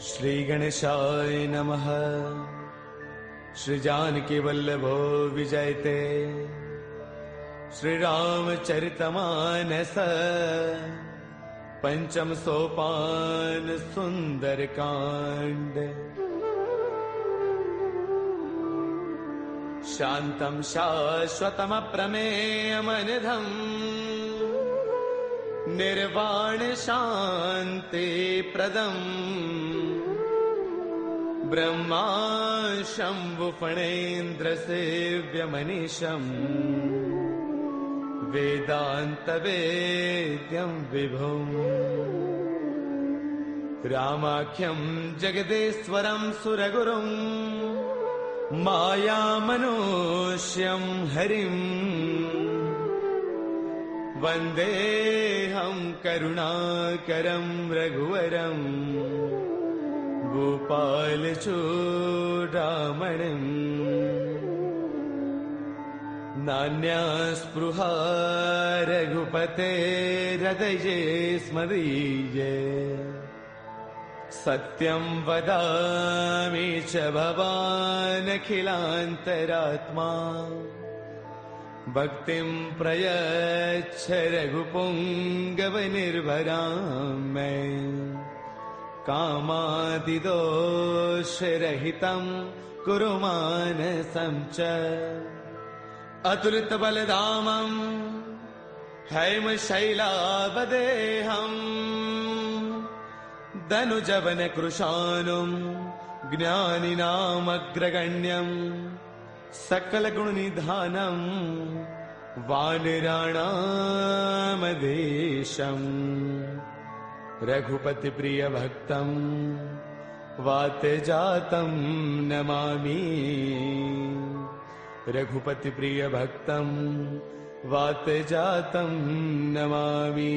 श्री गणेशाय नमः। श्री जानकी वल्लभो विजयते। श्री रामचरितमानस पंचम सोपान सुंदर कांड। शांतं शाश्वतम प्रमेयमनिधम् निर्वाण शांति प्रदम् ब्रह्मा शंभु फणेन्द्र सेव्यमनीशम् वेदांत वेद्यं विभुम् रामाख्यं जगदेश्वरं सुरगुरुं मायामनुष्यं हरिम् वन्देऽहं करुणाकरं रघुवरं गोपालचूडामणिम्। नान्या स्पृहा रघुपतेर्हृदये स्मदीये। सत्यं वदामि च भवानखिलान्तरात्मा। भक्तिं प्रयच्छ रघुपुङ्गवनिर्भरां मे। कामादिदोषरहितं कुरु मानसं च। अतुलितबलधामं हैमशैलावदेहम् धनुजवनकृशानुं ज्ञानिनामग्रगण्यम् सकलगुणनिधानं वानराणामधीशम्। रघुपतिप्रियभक्तं वातजातं नमामि। रघुपतिप्रियभक्तं वातजातं नमामि।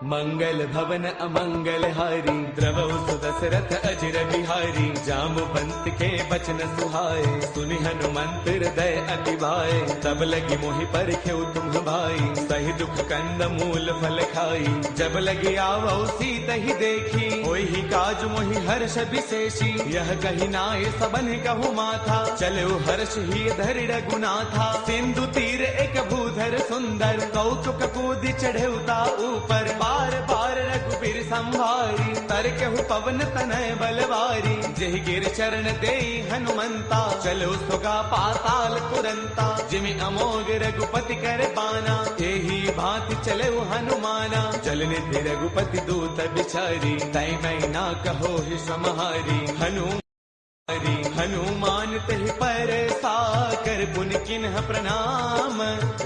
मंगल भवन अमंगल हारी द्रवौ सुदशरथ अजिर बिहारी। जामवंत के बचन सुहाए सुनि हनुमंत हृदय अति भाए। तब लगी मोहि परखेउ तुम भाई सही दुख कंद मूल फल खाई। जब लगी आवौ सीतहि देखी होहि काज मोहि हर्ष विशेषी। यह कही नाय सबन कहु माथा चलो हर्ष ही धरि रघुनाथा। सिंधु तीर एक भूधर सुंदर कौतुक कूदि चढ़ेउता ऊपर। बार बार रघुबीर संभारी तरकहु पवन तनय बलवारी। जेहि गिर चरण देई हनुमंता चलो सुगा पाताल तुरंता। जिमि अमोघ रघुपति कर बाना एही भांति चले हनुमाना। जल निधि रघुपति दूत बिचारी तै मैं ना कहो ही समहारी। हनुमान तहि पर साकर पुन किन्ह प्रणाम।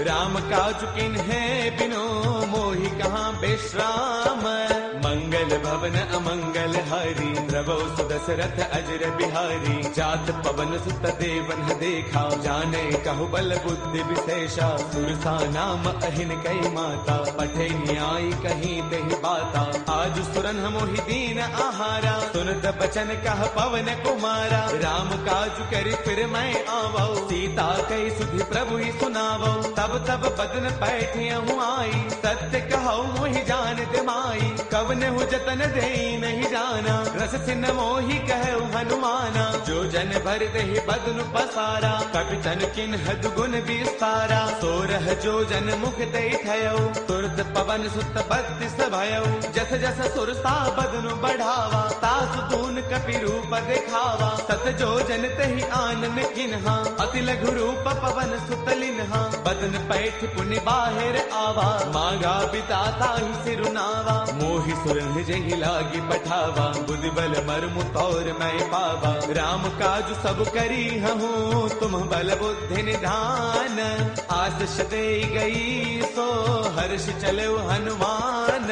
राम काज किन्हे बिनो मोहि कहाँ विश्राम। मंगल भवन अमंगल हारी द्रवौ सुदशरथ अजर बिहारी। जात पवन सुत देवन देखा जाने कहु बल बुद्धि विशेषा। सुरसा नाम अहिन कई माता पठे न्याय कहीं देहि बाता। आज सुरन मोहि दीन आहारा सुनत बचन कह पवन कुमारा। राम काज करि फिर मैं आवौ सीता कई सुधि प्रभु ही सुनावौ। तब तब बदन पैठियहु आई सत्य कहौ मोहि जानत माई। कवन हु जतन देई नहीं जाना रस सिन मोहि कहु हनुमाना। जो जन भर देहि बदनु पसारा कपितन किन्ह दुगुन विस्तारा। सोरह जो जन मुख देई थयौ तुरत पवन सुत बत्तीस भयौ। जस जस सुरसा बदनु बढ़ावा तासु तून कपि रूप दिखावा। सत जो जन तहि आनन किन्हा अति लघु रूप पवन सुत लिन्हा। बदन पैठ पुनि बाहिर आवा मांगा बिताता ही सिरुनावा। मोहि सुरन जहि लागी पठावा बुद्धि बल मर्मु तौर मैं पावा। राम काज सब करी हूँ तुम बल बुद्धि निधान। आशीष दे गई सो हर्ष चलो हनुमान।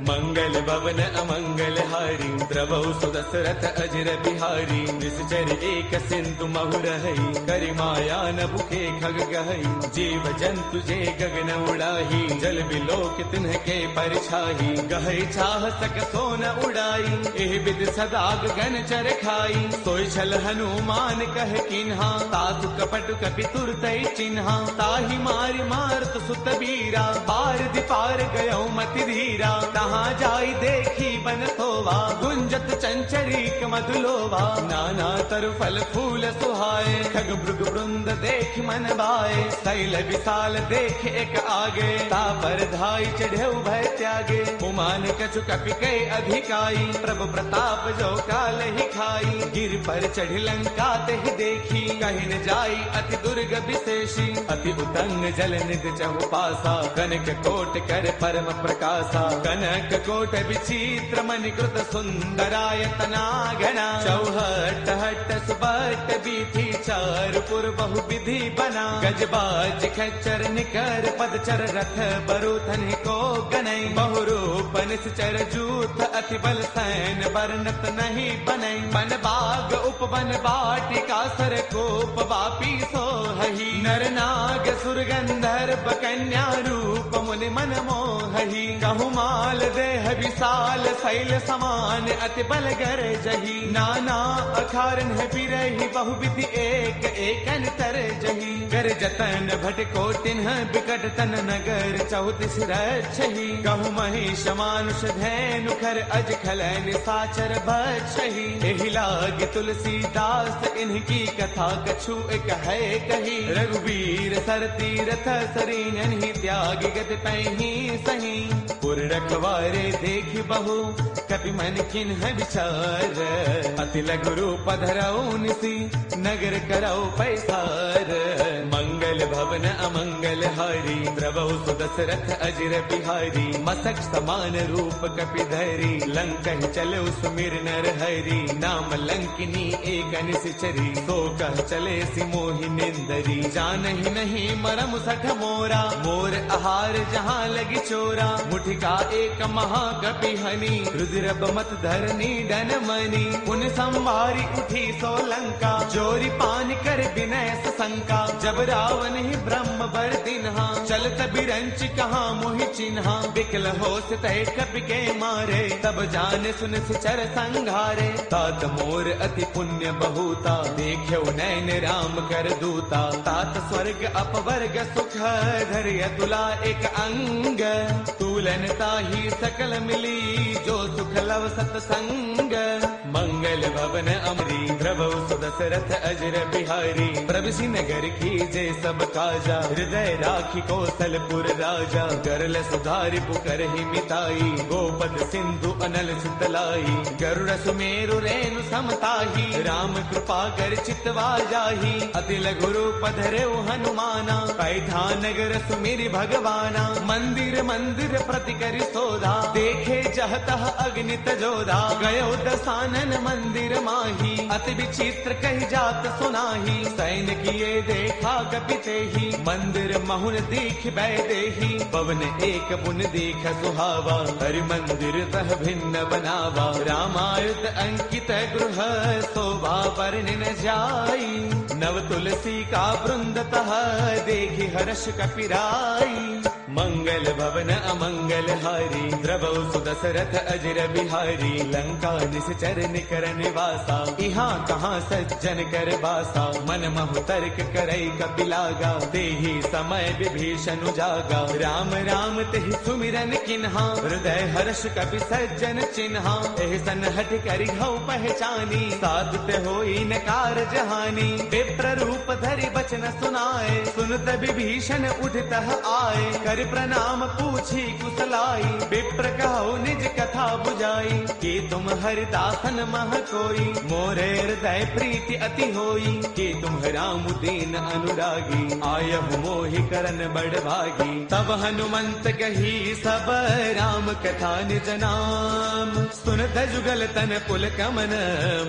मंगल भवन अमंगल हारी द्रवौ सुदशरथ अजर बिहारी निश्चर एक सिंधु महु रही करि माया न भूखे खग गहई जीव जंतु जे गगन उड़ाही जल बिलोक तिन्ह के परछाही गहई चाह सक सोन उड़ाई एह विद सदा गगन चर खाई सोई छल हनुमान कह किन्हा तातु कपट कपि तुरतई चिन्हा ताहि मारि मारत सुत बीरा पार दिपार गयो मति धीरा तहाँ जाई देखी बन सोवा गुंजत चंचरीक मधुलोवा नाना तरु फल फूल सुहाए खग मृग वृंद देख मन भाए शैल विशाल देख एक आगे तापर धाई चढ़े भय त्यागे उमान कछु कपि के अधिकाई प्रभु प्रताप जो काल ही खाई गिर पर चढ़ लंका ते देखी कहीं न जाई अति दुर्ग विशेषी अति उतंग जल निध चहु पासा कनक कोट कर परम प्रकाशा कनक कोट विचित्र मणिकृत सुंदरायतना घना चौहट हट सुबट बीथी चारपुर बहु विधि बना गजबाज खच्चर निकर पदचर रथ बरुथन को गनई बहुरूप निश्चर जूथ अति बल सैन बरनत नहीं बनई बन बाग उपवन बाटिका सर कोप वापी सोहही नर नाग सुर गंधर्व कन्या रूप मुनि मन मोहही कहु माल देह विशाल शैल समान अति बल गर जही नाना अखारन है बिरही बहु विधि एक एकन तर जही कर जतन भटको तिन्ह बिकट तन नगर चौतीस रक्षही कहु महिष मानुष धैनु खर अज खलन साचर बक्षही एहि लाग तुलसीदास इनकी कथा कछु एक है कही रघुवीर सर तीरथ सरीन ही त्याग गत पैही सही पुर रखवारे देख बहु कपि मन किन्ह विचार अति लघु रूप धरऊ निसी नगर करऊ पैसार मंगल भवन अमंगल हारी द्रवहु सुदशरथ अजर बिहारी मसक समान रूप कपि धरी लंकन चले सुमिर नर हरि नाम लंकिनी एक निश्चरी सो कह चले सि मोहि निंदरी जानहि नहीं मरम सठ मोरा मोर आहार जहाँ लगी चोरा मुठिका एक महाकपि हनी रुद्र बमत धरनी डन मनी पुन संवारी उठी सो लंका जोरी पान कर विनय शंका जब रावण ही ब्रह्म बर दिन्हा चलत बिरंच कहाँ मोहि चिन्हा बिकल हो तय कपि के मारे तब जान सुन सिचर संघारे तात मोर अति पुण्य बहुता देख्यो नैन राम कर दूता तात स्वर्ग अपवर्ग सुख धर्य तुला एक अंग तूलन ताही सकल मिली जो सुख लव सतसंग मंगल भवन अमरी द्रवहु सुदशरथ अजर बिहारी प्रभुषि नगर की जय सब काजा हृदय राखी कौशलपुर राजा करल सुधारि पुकर ही मिताई गोपद सिंधु अनल सुतलाई गरुड़ सुमेरु रेणु समताही राम कृपा कर चितवा जाही अति लघु रूप धरेउ हनुमाना पैठा नगर सुमिरि भगवाना मंदिर मंदिर प्रति करि सोधा देखे जहतः अग्नित जोधा गयो दसानन मंदिर माही अति विचित्र कही जात सुनाही सैन किए देखा कपिते ही मंदिर महुन दीख बैदेही पवन एक पुन दीख सुहावा हरि मंदिर तह भिन्न बनावा रामायुध अंकित गृह शोभा वर्णि न जाई नव तुलसी का वृंद तह देखी हर्ष कपिराई मंगल भवन अमंगल हारी द्रवहु सुदशरथ अजर बिहारी लंका निश्चर निकर निवासा यहाँ कहाँ सज्जन कर बासा मन महु तर्क करई कपिलागा तेहि समय विभीषण जागा राम राम तेहि सुमिरन किन्हा हृदय हर्ष कपि सज्जन चिन्हा एहि सन हठ करि हऊ पहचानी साधुत होई न कारज हानि विप्र रूप धरि बचन सुनाए सुनत विभीषण उठतः आए कर प्रणाम पूछी कुशलाई विप्र कहो निज कथा बुझाई कि तुम हरिदासन मह कोई मोरे हृदय प्रीति अति होई कि तुम राम दीन अनुरागी आयहु मोहि करन बड़ भागी तब हनुमंत कही सब राम कथा निज नाम सुनत जुगल तन पुल कमन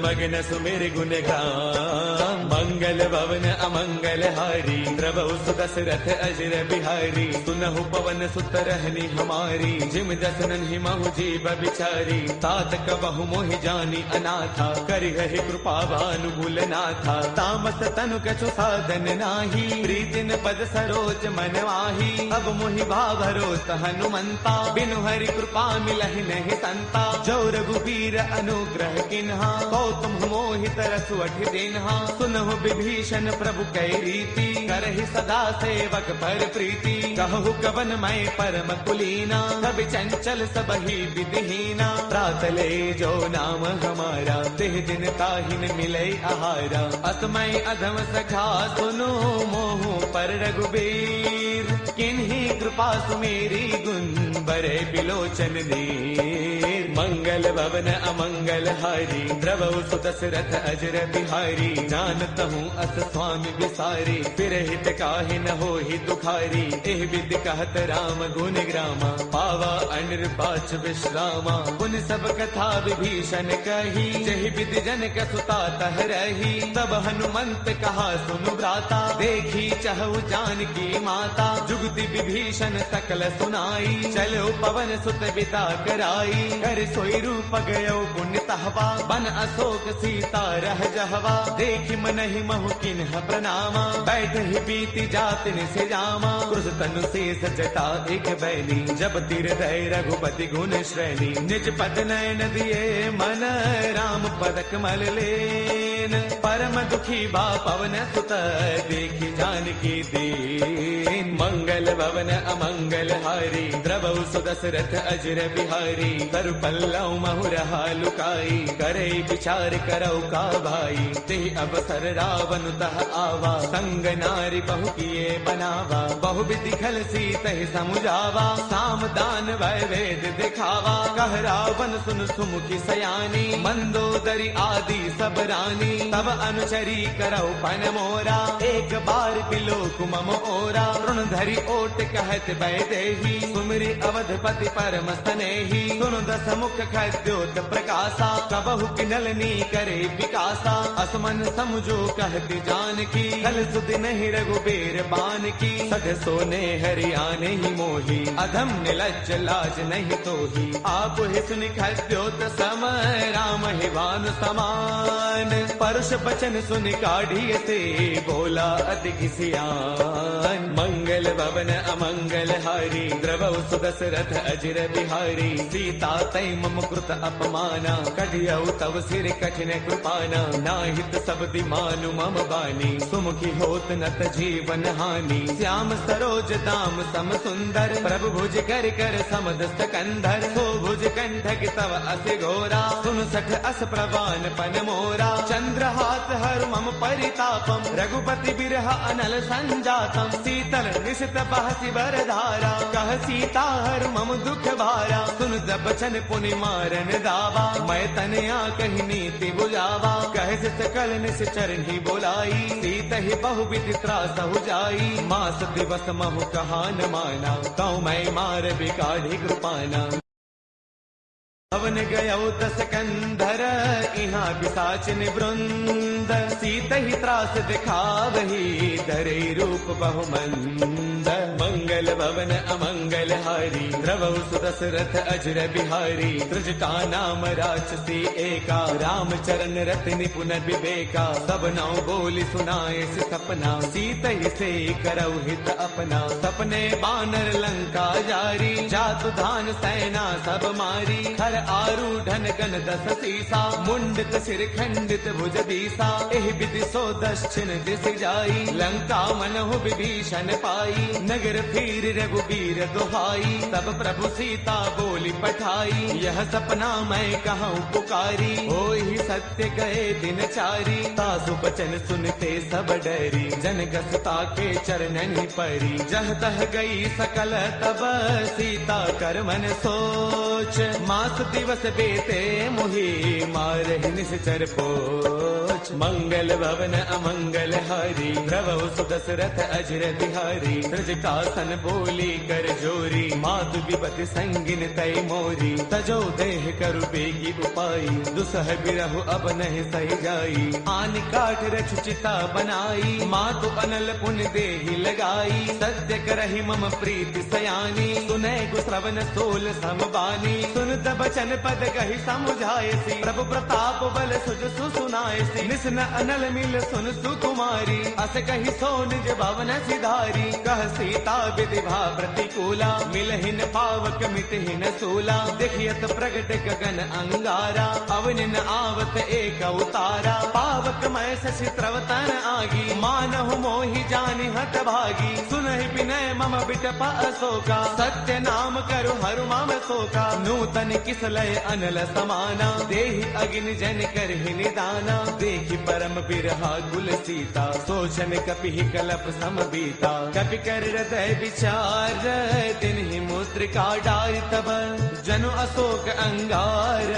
मगन सुमिर गुण गाम मंगल भवन अमंगल हारी द्रवहु सुदशरथ अजर बिहारी सुनहु पवन सुत रहनी हमारी, जिम दसनन ही महु जीव बिचारी। तात कबहु मोहि जानी अनाथा, करि गहि कृपा भानुगुल नाथा। तामस तनु कछु साधन नाही, प्रीतिन पद सरोज मन वाही। अब मोहि भावरोत हनुमंता, बिनु हरि कृपा मिलहि नहीं संता। जो रघुबीर अनुग्रह किन्हा, कौतुम मोहि तरसु अठि दिन्हा। सुनहु विभीषण प्रभु कै रीति, करहि सदा सेवक पर प्रीति। कहु कवन मैं परम कुलीना, कवि चंचल सबहि विधिहीना। प्रातले जो नाम हमारा, तिह दिन ताहिन मिलै आहारा। असमय अधम सखा सुनो, मोहु पर रघुबीर। किन्ही कृपा सुमेरी, गुण बरे बिलोचन दीर। मंगल भवन अमंगल हारी, द्रवहु सुत दशरथ अजर बिहारी। जानत हूँ अस स्वामी विसारी, फिर हित काहि न होहि दुखारी। एह विधि कहत राम गुण ग्रामा, पावा अनिर्बाच विश्रामा। पुन सब कथा विभीषण कही, जहि विधि जनक सुता तह रही। तब हनुमंत कहा सुनु भ्राता, देखी चहु जानकी माता। जुगति विभीषण सकल सुनाई, चलो पवन सुत बिता कराई। कर सोई रूप गयो पुण्य तहवा, बन अशोक सीता रह जहवा। देखि मनहि महु किन्ह प्रणामा, बैठ ही बीती जात निसे जामा। क्रुश तनु शेष जटा एक बैली, जब तिर दय रघुपति गुण श्रेणी। निज पद नयन दिए मन, राम पद कमल लेन। परम दुखी बा पवन सुत, देखि जानकी दीन। मंगल भवन अमंगल हारी, द्रवहु सुत दशरथ अजर बिहारी। तरु पल्लव महु रहा लुकाई, करे विचार करौ का भाई। ते अवसर रावण तह आवा, संग नारी बहु किए बनावा। बहु विधि खल सीतहि समुझावा, साम दान वै वेद दिखावा। कह रावण सुन सुमुखी सयानी, मंदोदरी आदि सब रानी। तब अनुचरी करौ पन मोरा, एक बार बिलोक मम ओरा। ऋण धरि ओट कहत वैदेही, सुमिरि अवधपति परम स्नेही। सुन दस मुख खद्योत प्रकाशा, कबहु किनलनी करे विकासा। असमन समझो कहती जानकी, कल सुध नहीं रघुबीर बान की। सध सोने हरियाणे ही मोही, अधम निलज्ज लाज नहीं तोही। आप ही सुनि खद्योत सम, राम ही भानु समान। परुष बचन सुनि काढ़ी से, बोला अति सियान। मंगल भवन अमंगल हारी, द्रवहु सुत दशरथ अजर बिहारी। सीता तै मम कृत अपमाना, कढ़ियौ तव सिर कठिन कृपाना। नाहित सब दिमानु मम बानी, सुमुखी होत नत जीवन हानि। श्याम सरोज दाम सम सुंदर, प्रभु भुज कर कर समदस्त कंधर। सो भुज कंठक तव अस घोरा, सुन सठ अस प्रवान पन मोरा। चंद्रहास हर मम परितापम, रघुपति बिरह अनल संजातम। शीतल निशित बहसी बरधारा, कह सीता हर मम दुख भारा। सुन जब बचन पुनि मारन दावा, मैं तनया कही नीति बुझावा। कह सकल निस चरणी बोलाई, सीत ही बहु विधि त्रास हो जाई। मास दिवस महु कहा न माना, कौ मैं मार बिकाढ़ी कृपाना। पवन गयो दस कंधर, इहाँ पिशाचिन वृंद। सीत ही त्रास दिखावही, धरे रूप बहुमंद। मंगल भवन अमंगल हारी, द्रवहु सुत दशरथ अजर बिहारी। त्रिजटा नाम राक्षसी एका, राम चरण रति निपुण विवेका। सब नौ बोली सुनाए सपना, सीत ही से करौ हित अपना। सपने बानर लंका जारी, जातु धान सेना सब मारी। हर आरूढ़न गण दस सीसा, मुंडित सिर खंडित भुज दीसा। एह विधि सो दक्षिण दिस जाई, लंका मनहु विभीषण पाई। नगर फिर रघुबीर दुहाई, तब प्रभु सीता बोली पठाई। यह सपना मैं कहूँ पुकारी, होई सत्य गए दिन चारी। तासु बचन सुनते सब डरी, जनक सुता के चरणन परी। जह तह गई सकल तब, सीता कर मन सोच। मास दिवस बेते मुहि, मार निश्चर पोच। मंगल भवन अमंगल हारी, द्रवौ सुदशरथ अजर बिहारी। त्रिजटासन बोली कर जोरी, मातु विपति संगिन तय मोरी। तजो देह करु बेगी उपाई, दुसह बिरहु अब नहीं सही जाई। आन काठ रच चिता बनाई, मातु अनल पुन देहि लगाई। सत्य करहि मम प्रीति सयानी, सुनै गुश्रवण सोल समबानी। सुनत बचन पद कहि समुझायसी, प्रभु प्रताप बल सुज सुनायसी। निसन अनल मिल सुन सुकुमारी, अस कहि सो निज भवन सिधारी। कह सीता विधि भा प्रतिकूला, मिलहिन पावक मिटहिन सूला। देखियत प्रगट गगन अंगारा, अवनिन आवत एक अवतारा। पावक मैं शशि त्रवतन आगी, मानहु मोहि जानि हत भागी। सुनहि विनय मम बिटप अशोका, सत्य नाम करु हरु मम शोका। नूतन किसलय अनल समाना, देहि अग्नि जन करहि निदाना। देखि परम बिरहा कुल सीता, सोचन कपिहि कलप समबीता। कपि कर हृदय विचार, तिन्हि मुद्रिका डारि तब। जनु अशोक अंगार,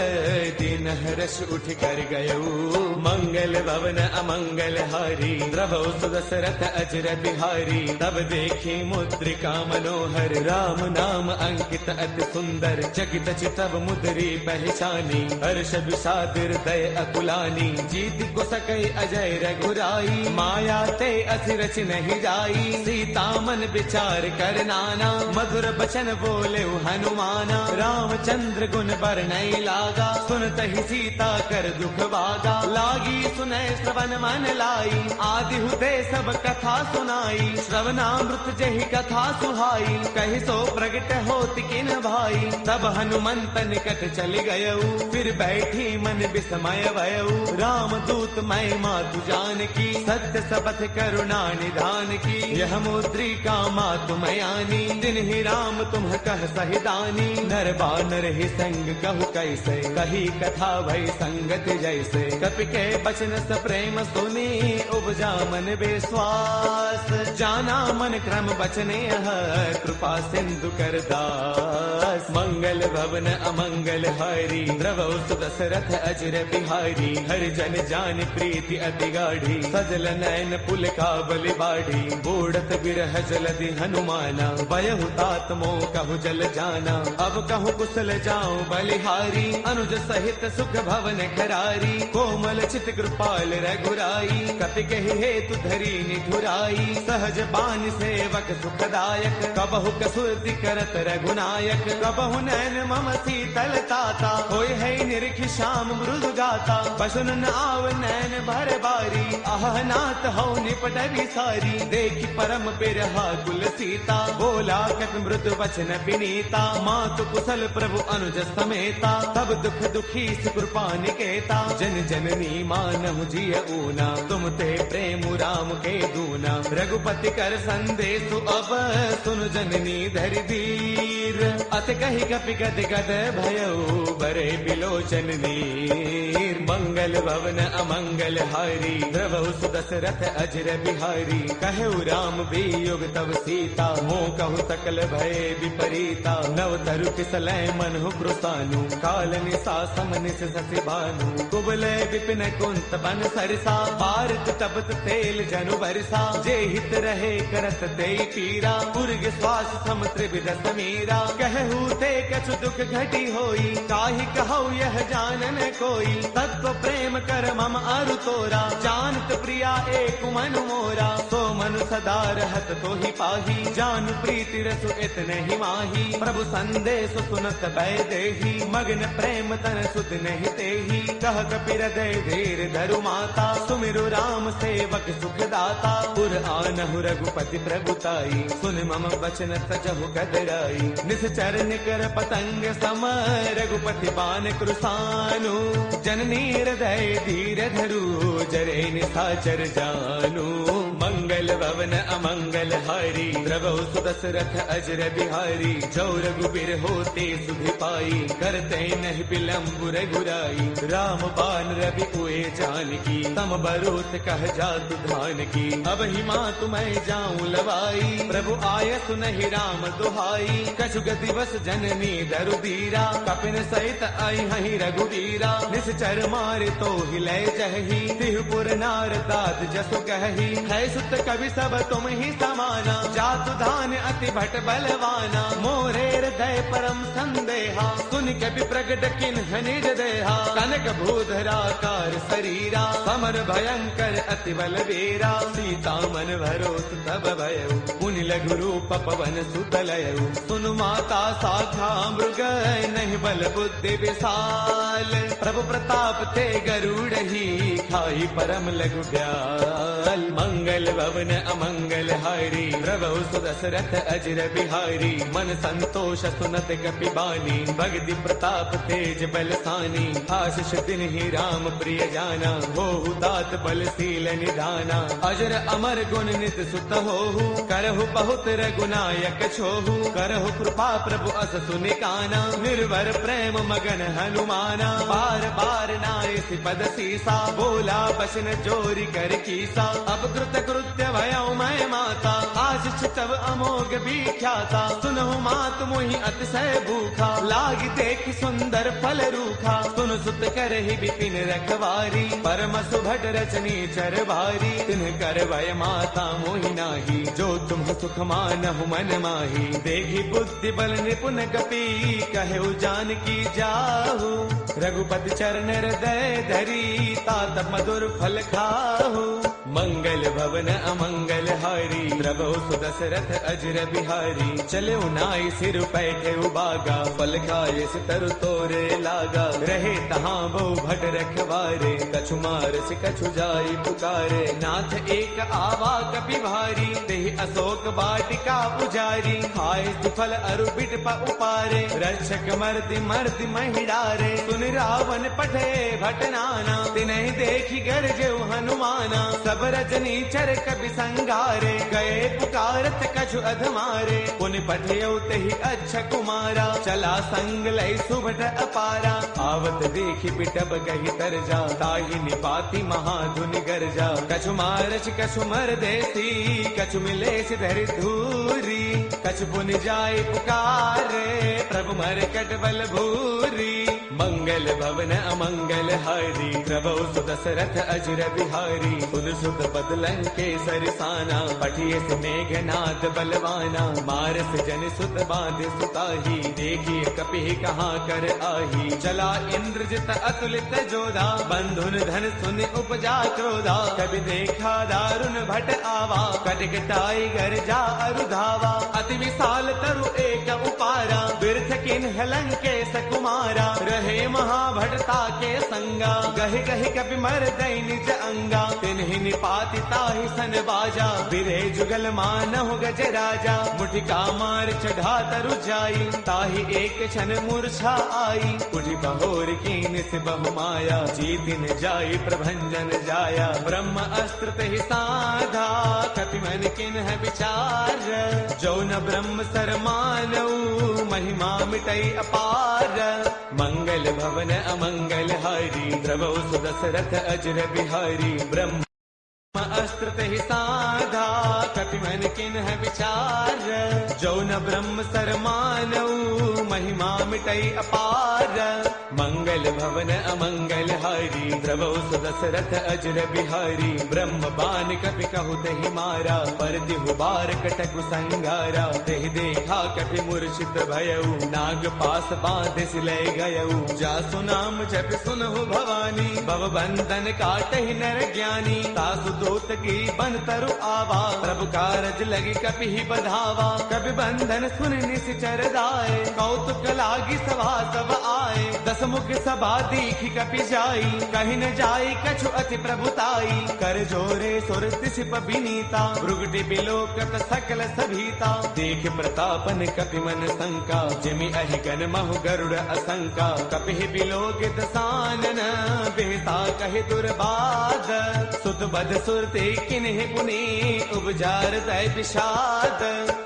दिन हर्ष उठ कर गयऊ। मंगल भवन अमंगल हारी, द्रवौ सुदशरथ अजर बिहारी। तब देखी मुद्रिका मनोहर, राम नाम अंकित अति सुंदर। चकित चितव मुद्री पहचानी, हर्ष विषाद हृदय अकुलानी। जीत को सकई अजय रघुराई, माया ते अति रच नहीं जाई। सीता मन विचार कर नाना, मधुर बचन बोले हनुमाना। रामचंद्र गुण बरनई लागा, सुनत ही सीता कर दुख भागा। लागी सुनय श्रवण मन लाई, आदि हुते सब कथा सुनाई। श्रवणामृत जहि कथा सुहाई, कहि सो प्रगट होत किन भाई। तब हनुमंत निकट चल गयऊ, फिर बैठी मन विस्मय भयऊ। राम दूत मैं मातु जान की, सत्य सबथ करुणा निधान की। यह मुद्रिका मातु मयानी, दिन ही राम तुम कह सहिदानी। नर बानर ही संग कहु कैसे, कही कथा भई संगत जैसे। कपि के बचन स प्रेम सुनी, उपजा मन विश्वास। जाना मन क्रम बचने कृपा सिंधु कर दास। मंगल भवन अमंगल हारी, द्रवौ सुदशरथ अजर बिहारी। हरि जन जान प्रीति अति गाढ़ी, सजल नयन पुल का बलि बाढ़ी। बूढ़त बिरह जलधि हनुमाना, बयहु तात मोह कहु जल जाना। अब कहु कुशल जाऊं बलिहारी, अनुज सहित सुख भवन खरारी। कोमल चित कृपाल रघुराई, कपि कहि हेतु धरी निठुराई। सहज बान सेवक सुखदायक, कबहु कसुरति करत रघुनायक। कबहु नैन मम शीतल ताता, होय है निरखि श्याम मृदु गाता। बसुन न आव नैन भर बारी, आह नाथ हौ निपट विसारी। देखि परम बिरहा कुल सीता, बोला कपि मृदु वचन विनीता। मातु कुशल प्रभु अनुज समेता, तब दुख दुखी कृपा निकेता। जन जननी मानहु जिय ऊना, तुम ते प्रेम राम के दूना। रघुपति कर संदेश अब, सुन जननी धरि धीर। अत कहि कपि गद गद भयऊ, बरे बिलोचन नीर। मंगल भवन अमंगल हारी, द्रवौ सुदशरथ अजर बिहारी। कहु राम वियोग तब सीता, मोह कहु सकल भय विपरीता। नव तरु किसलय मनहु कृतानु, काल निशा समनिस शशि भानु। कुबलय विपिन कुंत बन सरसा, भारत तपत तेल जनु बरसा। जे हित रहे करत ते पीरा, उर्ग श्वास सम त्रिविध समीरा। कहु ते कछु दुख घटी होई, काहि कहु यह जानन कोई। तत्व प्रेम कर मम अरु तोरा, जानत प्रिया एक मनु मोरा। सो मनु सदा रहत तो ही पाही, जानु प्रीति रसु इतने ही माही। प्रभु संदेश सुनत भय देही, मग्न प्रेम तन सुध नहीं तेही। कह कपि हृदय धीर धरु माता, सुमिरु राम सेवक सुख दाता। पुर आनहु रघुपति प्रभुताई, सुन मम वचन तजहु कदराई। निश्चर निकर पतंग सम, रघुपति बान कृसानु। जननी हृदय धीर धरु, जरे निशाचर जानु। मंगल भवन अमंगल हारी, द्रवौ सुदशरथ अजर बिहारी। जो रघुबीर होते सुधि पाई, करते नहीं विलंब रघुराई। राम बान रवि उए जानकी, तम बरूत कह जातु धान की। अब ही माँ तुम्हें जाऊं लवाई, प्रभु आय सुनहि राम दुहाई। कछु गति बस जननी दरुदीरा, कपिन सहित आई हहि रघुवीरा। निश्चर मारे तो हिले जही, तिहुपुर नार दात जसु कही। है सुत कवि सब तुम ही समाना, जातु धान अति भट बलवाना। मोरे हृदय परम संदेहा, सुन कवि प्रगट किन्ह निज देहा। कनक भूधराकार शरीरा, समर भयंकर अति बलवीरा। सीता मन भरोस तब भयउ, मुनि लघु रूप पवन सुत लयउ। सुनु माता साखा मृग, नहीं बल बुद्धि विशाल। प्रभु प्रताप ते गरुड़ ही, खाई परम लघु ब्याल। मंगल भवन अमंगल हारी, प्रभु सुदशरथ अजर बिहारी। मन संतोष सुनत कपि बानी, भगति प्रताप तेज बलसानी। आशीष दिन ही राम प्रिय जाना, होहु तात बलशील निधाना। अजर अमर गुण नित सुत होहु, करहु बहुत रघुनायक छोहु। करहु कृपा प्रभु अस सुनिकाना, निर्भर प्रेम मगन हनुमाना। बार बार नाय पद सीसा, बोला बसन जोरी कर कीसा। अब कृत कृत्य भयउ मैं माता, आशीष तब अमोघ विख्याता। सुनहु मात मोहि अतिशय भूखा, लागी देख सुंदर फल रूखा। सुन सुत करहि बिपिन रखवारी, परम सुभट रचनी चर भारी। तिन्ह कर भय माता मोहि नाही, जो तुम सुख मानहु मन माही। देखी बुद्धि बल निपुण गति, कहु जानकी जाहु। रघुपति चरण हृदय धरी, तात मधुर फल खाहु। मंगल भवन अमंगल हारी, प्रभु सुदशरथ अजर बिहारी। चले नाई सिर पैठे उबागा, फल खाए तरु तोरे लागा। रहे तहाँ बहु भट रखवारे, कछु मारस कछु जाई पुकारे। नाथ एक आवा कपि भारी, तेहि अशोक वाटिका पुजारी। खाए फल अरु बिट प उपारे, रक्षक मर्दि मर्दि महिडारे। सुन रावण पठे भट नाना, तिन्हि देखी गरजेउ हनुमाना। सब रजनी चर कपि संगारे, गए पुकारत कछु अधमारे। पुनि पठेउ तेहि अच्छा कुमारा, चला संग लय सुभट अपारा। आवत देखी बिटब कहि तरजा, ताहि निपाति महाधुनि गरजा। कछु मारच कछु मर देसी, कछु मिलेस धरि धूरी। कछु पुनि जाय पुकारे, प्रभु मरकट बल भूरी। मंगल भवन अमंगल हारी, प्रभु सुदशरथ अजर बिहारी। सुन सुत बदलन के सरसाना, पठिए से मेघनाद बलवाना। मारस जन सुत बांध सुताही, देखिए कपि कहाँ कर आही। चला इंद्रजित अतुलित जोधा, बंधुन धन सुन उपजा क्रोधा। कभी देखा दारुण भट आवा, कटकटाई गरजा अरुधावा। अति विशाल तरु एक उपारा, बिरथ किन्ह लंकेश कुमारा। रहे महाभटता के संगा, गहि गहि कपि मर दई निज अंगा। तिन्हि निपाति ताहि सन बाजा, बिरे जुगल मानहु गज राजा। मुठिका मार चढ़ा तरु जाई, ताहि एक क्षण मूर्छा आई। उठि बहोर कीन से बहु माया, जीतिन जाई प्रभंजन जाया। ब्रह्म अस्त्र तेहि साधा, कपि मन किन्ह विचार। जो न ब्रह्म सर मानऊ, महिमा मिटई अपार। मंगल भवन अमंगल हारी, प्रभु सुदशरथ अजर बिहारी। ब्रह्म अस्त्र तेहि साधा, कपि मन किन्ह विचार। जो न ब्रह्म सर मानऊ, महिमा मिटई अपार। मंगल भवन अमंगल हारी, प्रभु सुदशरथ अजर बिहारी। ब्रह्म बान कपि कहु तेहि मारा, पर तिहु बार कटकु संगारा। तेहि देखा कपि मूर्छित भयउ, नाग पास बांधे सिलय गयउ। जासु नाम जपि सुनहु भवानी, भव बंधन काटहि नर ज्ञानी। तासु दूत की बन तरु आवा, प्रभु कारज लगी कपि ही बधावा। कपि बंधन सुन निश्चर दाए, कौतुक लागी सभा सब आए। दस मुख सभा दीखी कपि जाई, कहीं न जाई कछु अति प्रभुताई। कर जोरे सुर दिसिप विनीता, भृगुटि बिलोकत सकल सभीता। देख प्रतापन कपि मन शंका, जिमि अहिगन महु गरुड़ असंका। कपि बिलोकित सानन, बेहता कहि दुर्बाद। सुत बद सुरते किन्हि पुनि, उपजार तय विषाद।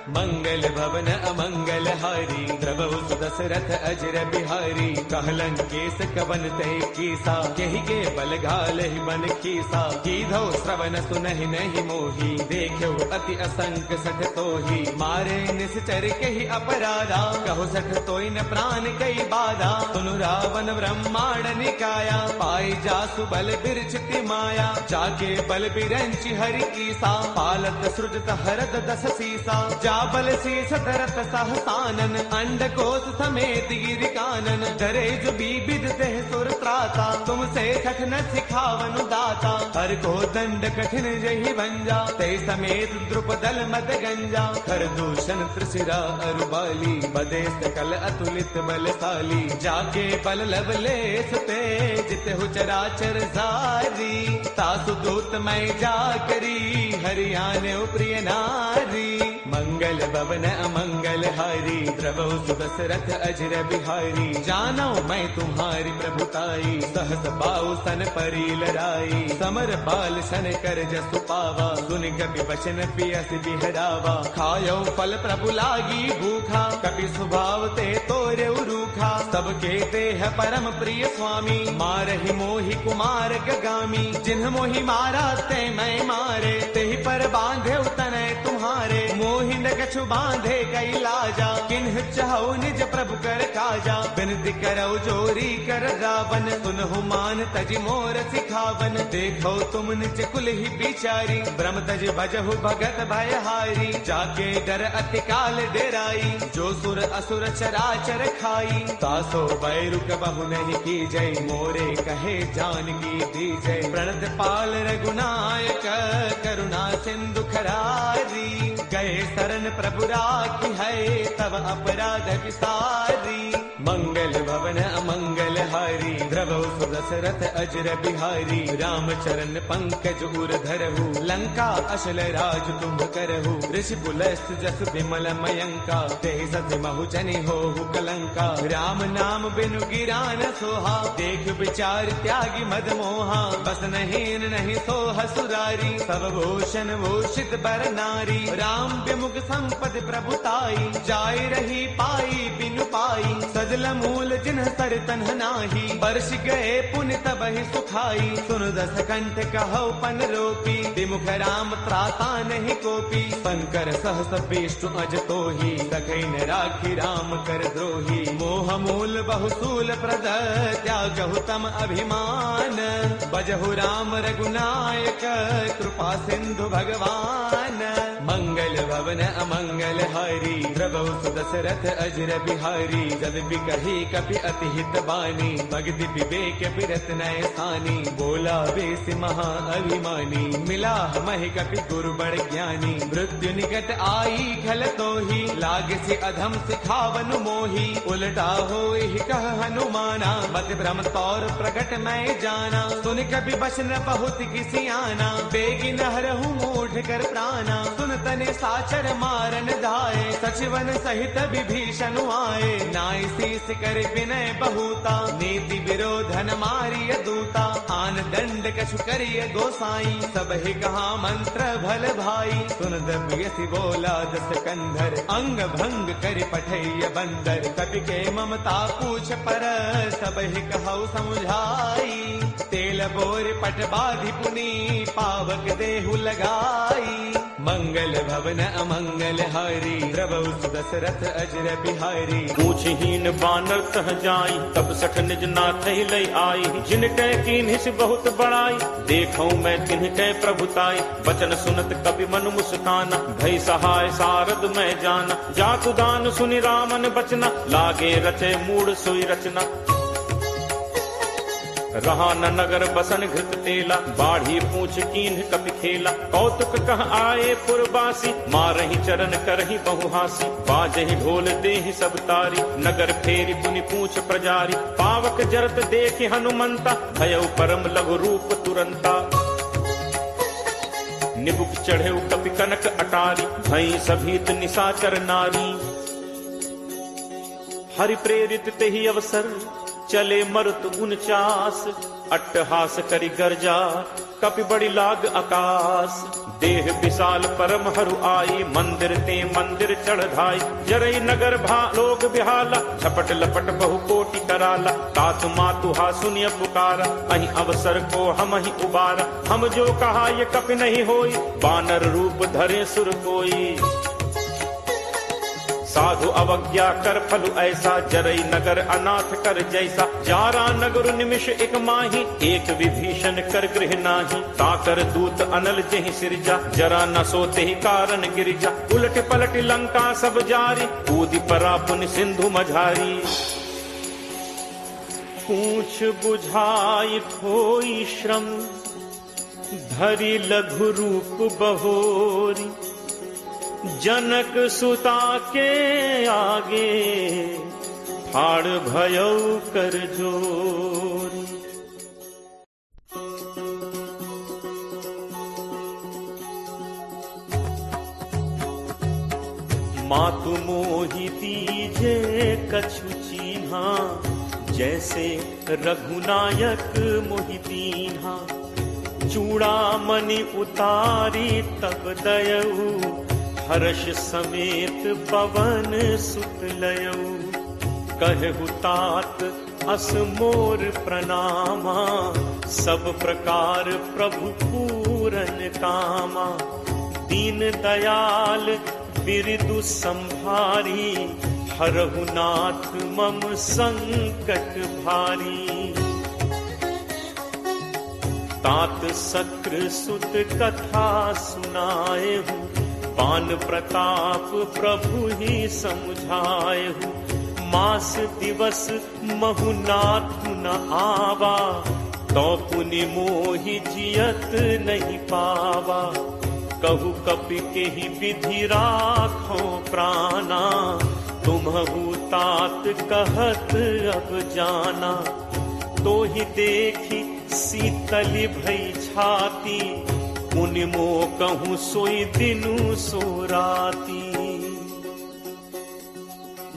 मंगल भवन अमंगल हारी, प्रभु सुदशरथ अजर बिहारी। कहलन केस कवन ते कीसा, केहि के बल घाल ही बन कीसा। कीधो श्रवण सुनहि नहीं मोही, देखो अति असंक सठ तोही। मारे निश्चर केहि अपराधा, कहो सठ तोई न प्राण कई बाधा। सुनु रावण ब्रह्मांड निकाया, पाई जासु बल बिरचिति माया। जाके बल बिरंचि हरि ईसा, पालत सृजत हरद दस सीसा। जा बल शीस धरत सहसानन, अंड कोश समेत गिर कानन। डरे जो बीबिद देह सुर त्राता, तुमसे कठिन सिखावनु दाता। हर को दंड कठिन जहि भंजा, ते समेत द्रुपदल मद गंजा। कर दूषण त्रिशिरा अरुबाली, बदे सकल अतुलित बलशाली। जाके बल लवलेश ते, जित हो चराचर सारी। तासु दूत मैं जा करी, हरियाणे प्रिय नारी। मंगल भवन अमंगल हारी, द्रवौ सुदशरथ अजर बिहारी। जानो मैं तुम्हारी प्रभुताई, सहस पाऊ सन परी लड़ाई। समर बाल सन कर जसु पावा, सुन कपि वचन पियस बिहरावा। खायो फल प्रभु लागी भूखा, कपि स्वभाव ते तोरे रूखा। सबके देह परम प्रिय स्वामी, मारहि मोहि कुमार गगामी। जिन्ह मोहि मारा ते मैं मारे, तेहि पर बांधे तनय तुम्हारे। मोहि न कछु बांधे कई लाजा, किन्ह चाहो निज प्रभु कर काजा। बिनती करौ जोरी कर रावण, सुनहु मान तजि मोर सिखावन। देखो तुम निज कुल ही बिचारी, ब्रह्म तज भजहु भगत भयहारी। जाके डर अति काल डेराई, जो सुर असुर चराचर खाई। तासो बैरु कबहु नहीं की जय, मोरे कहे जानकी दी जय। प्रणत पाल रघुनायक, करुणा सिंधु खरारी। गए शरण प्रभु राखी है, तब अपराध विसारी। मंगल भवन अमंगल हारी, द्रवौ सुदशरथ अजर बिहारी। राम चरण पंकज उर धरहु, लंका अशल राज तुम करहु। ऋषि पुलस्त जस विमल मयंका, ते सति महु जनि होहु कलंका। राम नाम बिनु गिरा न सोहा, देख विचार त्यागी मद मोहा। बस नहीं नहीं सोह सुरारी, सब भूषण भूषित बर नारी। राम विमुख संपद प्रभुताई, जाय रही पाई बिनु पाई। सजल मूल जिन्ह सर तन्ह नाही, बरस गए पुण्य तबहि सुखाई। सुन दस कंठ कहो पन रोपी, विमुख राम त्राता नहीं कोपी। शंकर सहस विष्णु अज तोही, सखै न राखी राम कर द्रोही। मोह मूल बहुसूल प्रद, त्यागहु तम अभिमान। बजहु राम रघुनायक, कृपा सिंधु भगवान। मंगल भवन अमंगल हारी, द्रवौ सुदशरथ अजर बिहारी। जद बिकहि कपि अति हित बानी, भगति विवेक बिरत नय सानी। बोला बेस महा अभिमानी, मिला महि कपि गुरु बड़ ज्ञानी। मृत्यु निकट आई खल तोही, लागे से अधम सिखावनु मोही। उलटा होहि कह हनुमाना, मत भ्रम तौर प्रगट मैं जाना। सुन कपि बचन बहुत किसी आना, बेगी नहरहु मूढ़ कर प्राणा। सुन तने साचर मारन धाये, सचिवन सहित विभीषण आए। नाई शीस कर विनय बहुता, नीति विरोधन मारिय दूता। आन दंड कछु करिय गोसाई, सब ही कहा मंत्र भल भाई। सुन दमयसि बोला दस कंधर, अंग भंग कर पठैय बंदर। कपि के ममता पूछ पर, सब ही कहु समुझाई। तेल बोर पट बाधि पुनी, पावक देहु लगाई। मंगल भवन अमंगल हारी, द्रवौ सुदशरथ अजर बिहारी। पूछहीन बानर तह जाई, तब सठ निज नाथ लय आई। जिन कै कीन्हिस बहुत बड़ाई, देखौ मैं तिन्ह कै प्रभुताई। बचन सुनत कपि मन मुस्काना, भय सहाय सारद मैं जाना। जातु दान सुनि रामन बचना, लागे रचे मूढ़ सोई रचना। रहा न नगर बसन घृत तेला, बाढ़ी पूछ कीन्ह कपि खेला। कौतुक कह आए पुरबासी, मारहि चरण करहि बहुहासी। बाजहि ढोल देहि सब तारी, नगर फेरी पुनि पूछ प्रजारी। पावक जरत देखि हनुमंता, भयउ परम लघु रूप तुरंता। निबुक चढ़े कपि कनक अटारी, भई सभीत निशाचर नारी। हरि प्रेरित तेहि अवसर, चले मरुत 49 अट्टहास करी गर्जा कपि बड़ी लाग आकाश। देह विशाल परम हरु आई, मंदिर ते मंदिर चढ़ाई। जरई नगर भा लोग बिहाला, झपट लपट बहु कोटि कराला। तातु मातु हा सुनिय पुकारा, अहि अवसर को हम ही उबारा। हम जो कहा ये कपि नहीं होई, बानर रूप धरे सुर कोई। साधु अवज्ञा कर फलु ऐसा, जरई नगर अनाथ कर जैसा। जारा नगर निमिष एक माही, एक विभीषण कर गृह नाही। ताकर दूत अनल जहि सिरजा, जरा न सोते ही कारण गिरिजा। उलट पलट लंका सब जारी, कूदि परा पुन सिंधु मझारी। पूछ बुझाई खोई श्रम, धरि लघु रूप बहोरी। जनक सुता के आगे, फाड़ भयौ कर जोरी। मातु मोहि दीजे कछु चीन्हा, जैसे रघुनायक मोहि दीन्हा। चूड़ामणि उतारी तब दयऊ, हर्ष समेत पवन सुत लयऊ। कहु तात अस मोर प्रणामा, सब प्रकार प्रभु पूरन कामा। दीन दयाल बिरदु संभारी, हरहु नाथ मम संकट भारी। तात सक्र सुत कथा सुनाए हूँ, पान प्रताप प्रभु ही समुझाए हूँ। मास दिवस महु नाथु न आवा, तो पुनि मोहि जियत नहीं पावा। कहु कपि के ही विधि राखो प्राणा, तुम्हु तात कहत अब जाना। तो ही देखी शीतल भई छाती, मुनि मो कहूँ सोई दिनु सो राती।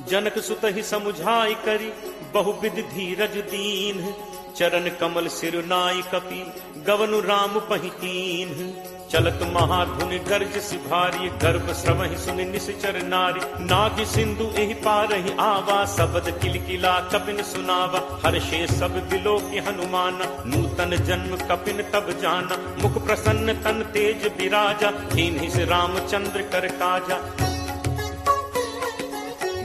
जनक सुत ही समुझाई करी, बहुविध धीरज दीन। चरण कमल सिरुनाई कपि, गवनु राम पहिकीन। चलत महाधुनि गर्ज सिभारी, गर्भ श्रवहि सुनि निश्चर नारी। नाग सिंधु एहि पारहि आवा, सबद किलकिला कपिन सुनावा। हर्षे सब बिलो की हनुमाना, नूतन जन्म कपिन तब जाना। मुख प्रसन्न तन तेज विराजा, दीन्हि से रामचंद्र कर काजा।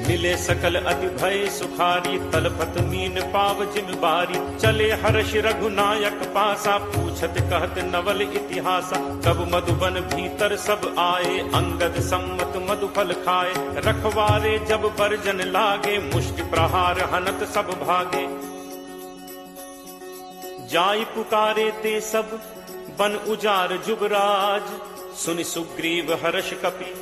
मिले सकल अति भय सुखारी, तलपत मीन पाव जिम बारी। चले हर्ष रघुनायक पासा, पूछत कहत नवल इतिहासा। तब मधुबन भीतर सब आए, अंगद सम्मत मधुफल खाए। रखवारे जब बरजन लागे, मुष्टि प्रहार हनत सब भागे। जाई पुकारे ते सब, बन उजार जुबराज। सुनि सुग्रीव हर्ष कपि,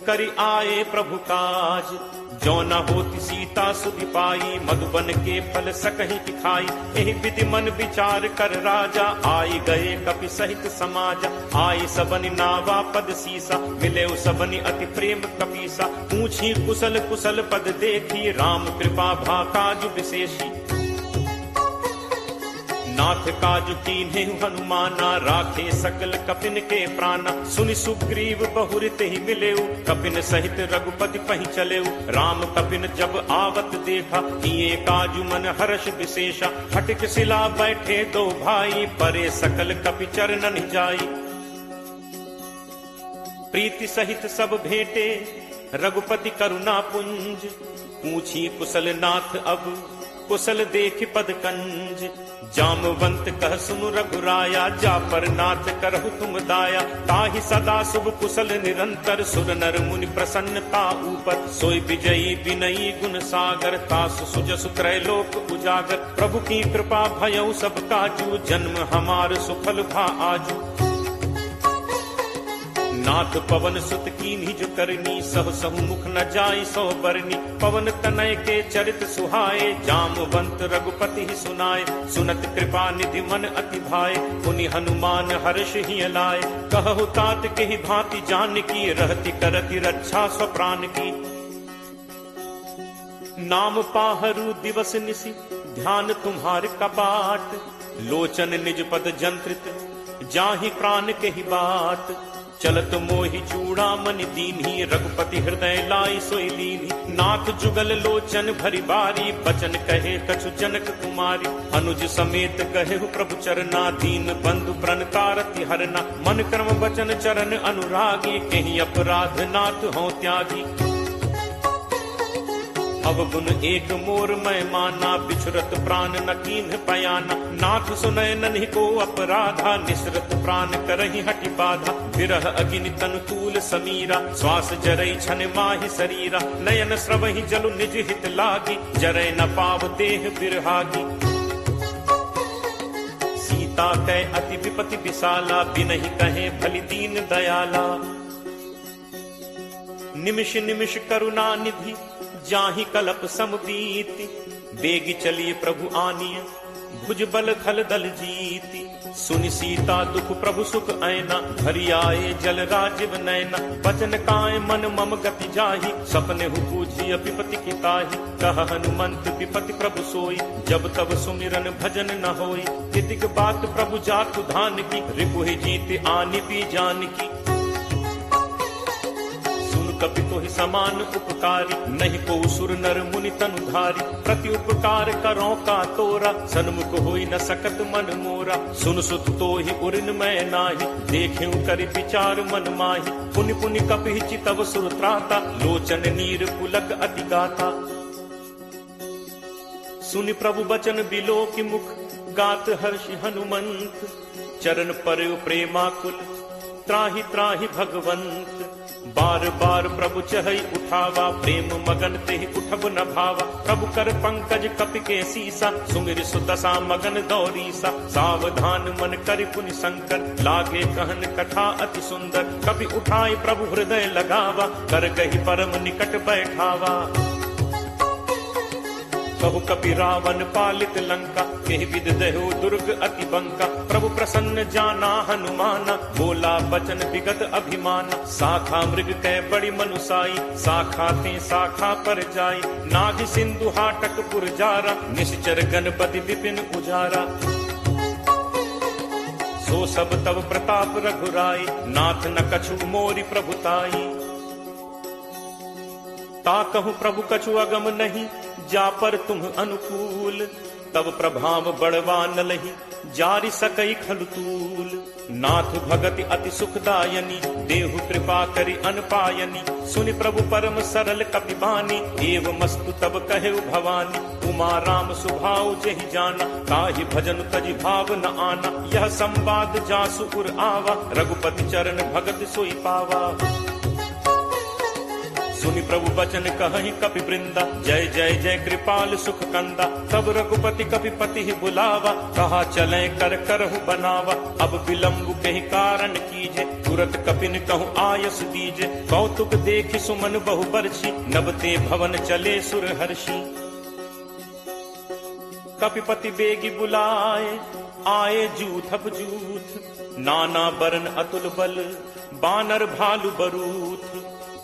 करि आए प्रभु काज। जो न होती सीता सुधि पाई, मधुबन के फल सकहि खाई। एहि विधि मन विचार कर राजा, आई गए कपि सहित समाजा। आई सबनि नावा पद सीसा, मिले सबनि अति प्रेम कपीसा। पूछी कुशल कुशल पद देखी, राम कृपा भा काज विशेषी। नाथ काज कीन्हे हनुमाना, राखे सकल कपिन के प्राणा। सुनि सुग्रीव बहुरित ही मिलेऊ, कपिन सहित रघुपति पहि चलेऊ। राम कपिन जब आवत देखा, किए काजु मन हर्ष विशेषा। हटिक सिला बैठे दो भाई, परे सकल कपि चरणन जाई। प्रीति सहित सब भेंटे, रघुपति करुणा पुंज। पूछी कुशल नाथ अब, कुशल देख पद कंज। जामवंत कह सुनु रघुराया, जा पर नाथ करहु तुम दाया। ताहि सदा शुभ कुशल निरंतर, सुर नर मुनि प्रसन्नता ऊपर। सोई विजयी विनयी गुण सागर, तासु सुजसु त्रैलोक उजागर। प्रभु की कृपा भयउ सब काजू, जन्म हमार सुफल भा आजू। नाथ पवन सुत कीन्ही जो करनी, सह सहु मुख न जाई सो बरनी। पवन तनय के चरित सुहाए, जामवंत रघुपति ही सुनाए। सुनत कृपा निधि मन अति भाए, पुनि हनुमान हर्ष ही लाए। कहु तात के ही भांति जान की, रहति करति रक्षा स्वप्राण की। नाम पाहरू दिवस निसी, ध्यान तुम्हार कपाट। लोचन निज पद जंत्रित जाहि प्राण के ही बात, चलत मोहि चूड़ामणि दीन्ही रघुपति हृदय लाई सोई लीन्ही। नाथ जुगल लोचन भरी बारी बचन कहे कछु जनक कुमारी, अनुज समेत कहे प्रभु चरना दीन बंधु प्रण तारति हरना। मन कर्म वचन चरण अनुरागी कहीं अपराध नाथ हो त्यागी। अब गुण एक मोर मैं माना बिछुरत प्राण न कीन्ह पयाना। नाथ सुनय नन्हि को अपराधा निसरत प्राण करहि हटि बाधा। विरह अग्नि तनु तूल समीरा श्वास जरई छन माहि शरीरा। नयन स्रवहि जलु निज हित लागी जरय न पाव देह बिरहागी। सीता कै अति विपति विशाला बिनहि कहे भली दीन दयाला। निमिष निमिष करुणा निधि जाहि कलप समबीति। बेगी चलिए प्रभु आनिय भुज बल खल दल जीति। सुनि सीता दुख प्रभु सुख ऐना भरी आए जल राजीव नैना। बचन काय मन मम गति जाहि सपने हु पूछी विपति की ताहि। कह हनुमंत विपति प्रभु सोई जब तब सुमिरन भजन न होई। तितिक बात प्रभु जातु धान की रिपुहि जीत आनि भी जान की। कपि तोहि समान उपकारी नहीं को सुर नर मुनि तनुधारी। प्रति उपकार करो का तोरा सन्मुख होई न सकत मन मोरा। सुन सुत तोहि उरिन मैं नाही देखें करि विचार मन माही। पुनि पुनि कपि चितव सुर त्राता लोचन नीर पुलक अति गाता। सुनि प्रभु बचन बिलो की मुख गात हर्षि हनुमंत। चरण पर प्रेमाकुल त्राहि त्राहि भगवंत। बार बार प्रभु चहई उठावा प्रेम मगन तेहि उठब न भावा। प्रभु कर पंकज कपि के सीसा सुमिर सुदशा मगन दौरीसा। सावधान मन करि पुनि शंकर लागे कहन कथा अति सुंदर। कपि उठाई प्रभु हृदय लगावा कर कहि परम निकट बैठावा। कहु कपि रावण पालित लंका केहि विद दहो दुर्ग अति बंका। प्रभु प्रसन्न जाना हनुमाना बोला बचन विगत अभिमाना। शाखा मृग कै बड़ी मनुसाई शाखा थे शाखा पर जाई। नाग सिंधु हाटक पुरजारा निश्चर गणपति विपिन उजारा। सो सब तब प्रताप रघुराई नाथ न कछु मोरि प्रभुताई। ता कहूँ प्रभु कछु अगम नहीं जा पर तुम अनुकूल। तब प्रभाव बड़वा न लही जारि सकई खलुतूल। नाथ भगति अति सुखदायनी देहु कृपा करि अनपायनी। सुनि प्रभु परम सरल कपि बानी एव मस्तु तब कहे भवानी। उमा राम सुभाव जहि जाना ताहि भजन तजि भाव न आना। यह संवाद जासु उर आवा रघुपति चरण भगत सोई पावा। सुनि प्रभु बचन कहि कपि वृंदा जय जय जय कृपाल सुख कंदा। तब रघुपति कपि पति ही बुलावा कहा चले कर करहु बनावा। अब विलंब कहि कारण कीजे तुरत कपिन कहु आयस दीजे। कौतुक देखि सुमन बहु बरछी नबते भवन चले सुर हर्षि। कपिपति बेगी बुलाए आए जूथप जूथ। नाना बरन अतुल बल बानर भालु बरूथ।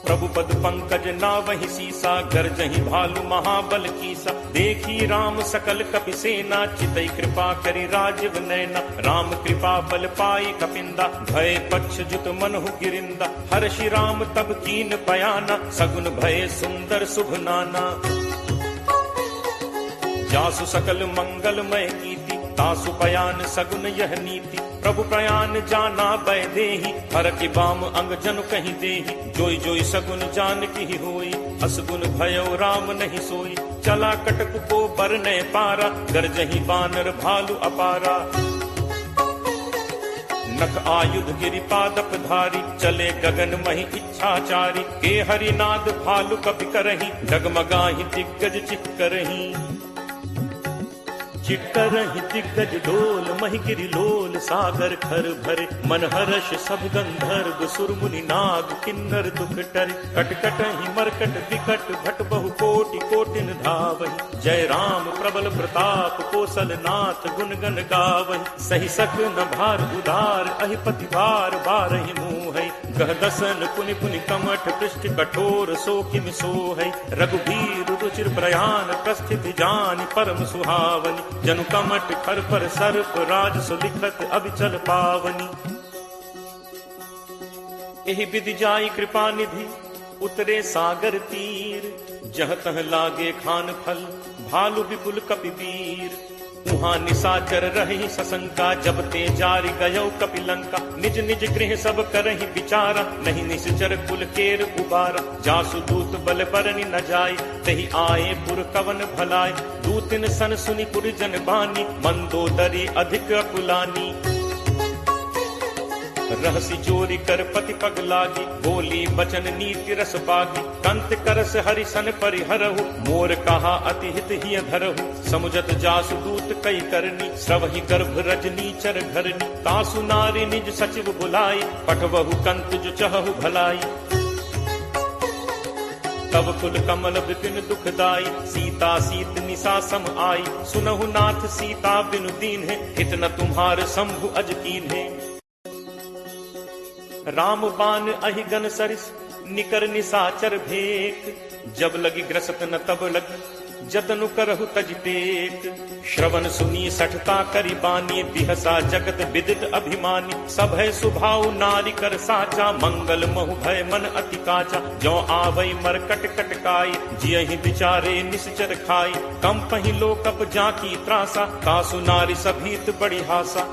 प्रभु पद पंकज नावहि सीसा गरजहि भालु महाबल कीसा। देखी राम सकल कपि सेना चितई कृपा करि राजीव नैना। राम कृपा बल पाई कपिंदा भय पक्ष जुत मनहु गिरिंदा। हर्षि राम तब कीन बयाना सगुन भय सुंदर शुभ नाना। जासु सकल मंगलमय कीति तासु पयान सगुन यह नीति। प्रभु प्रयान जाना बै देहि हर की बाम अंग जनु कहीं देहि। जोई जोई सगुन जान की होई असगुन भयो राम नहीं सोई। चला कटक को बरने पारा गरजहि बानर भालु अपारा। नख आयुध गिरि पादप धारी चले गगन महि इच्छाचारी। के हरिनाद भालु कपि करहि डगमगाहि दिग्गज चिक्करहि। चिक्करहि दिग्गज डोल महि गिरि लोल सागर खर भरे। मन हर्ष सब गंधर्व सुर मुनि नाग किन्नर दुख टरे। कटकटहि मरकट विकट भट बहु कोटि कोटिन धावहि। जय राम प्रबल प्रताप कौशल नाथ गुण गण गावहि। सही सक न भार उदार अहिपति भार बारहि मुँह कह दसन पुनि पुनि कमठ पृष्ठ कठोर सो किम सो है। रघुबीर रुचिर प्रयाण प्रस्थित जानि परम सुहावनी। जनु कमठ खर पर सर्प राज सुलिखत अभिचल पावनी। एहि विधि जाई कृपा निधि उतरे सागर तीर। जह तह लागे खान फल भालु विपुल कपिवीर। उहाँ निशाचर रही सशंका जब ते जारि गयो कपिलंका। निज निज गृह सब करहि विचारा नहीं निश्चर कुल केर उबारा। जासु दूत बल बरनि न जाय तहि आए पुर कवन भलाय। दूतिन सन सुनि पुर जन बानी मंदोदरी अधिक अकुलानी। रहसी जोरी कर पति पग लागी बोली बचन नीति रस बागी। कंत करस हरिसन परिहरहु मोर कहा अति हित ही धरहु। समुझत जासु दूत कई करनी श्रवहि गर्भ रजनी चर घरनी। तासु नारी निज सचिव बुलाई पठवहु कंत जो चहु भलाई। तब कुल कमल विपिन दुखदाई सीता सीत निशा सम आई। सुनहु नाथ सीता बिनु दीन है हित न तुम्हार शंभु अज कीन है। राम बान अहि गन सरिस निकर निशाचर भेक। जब लगी ग्रसत न तब लगी जतनु करहु तज टेक। श्रवण सुनी सठता करी बानी बिहसा जगत विदित अभिमानी। सब है सुभाव नारी कर साचा मंगल महु भय मन अति काचा। जो आवई मरकट कटकाई जियहि विचारे निश्चर खाई। कम पहि लोकप जाकी त्रासा तासु नारी सभीत बड़ी हासा।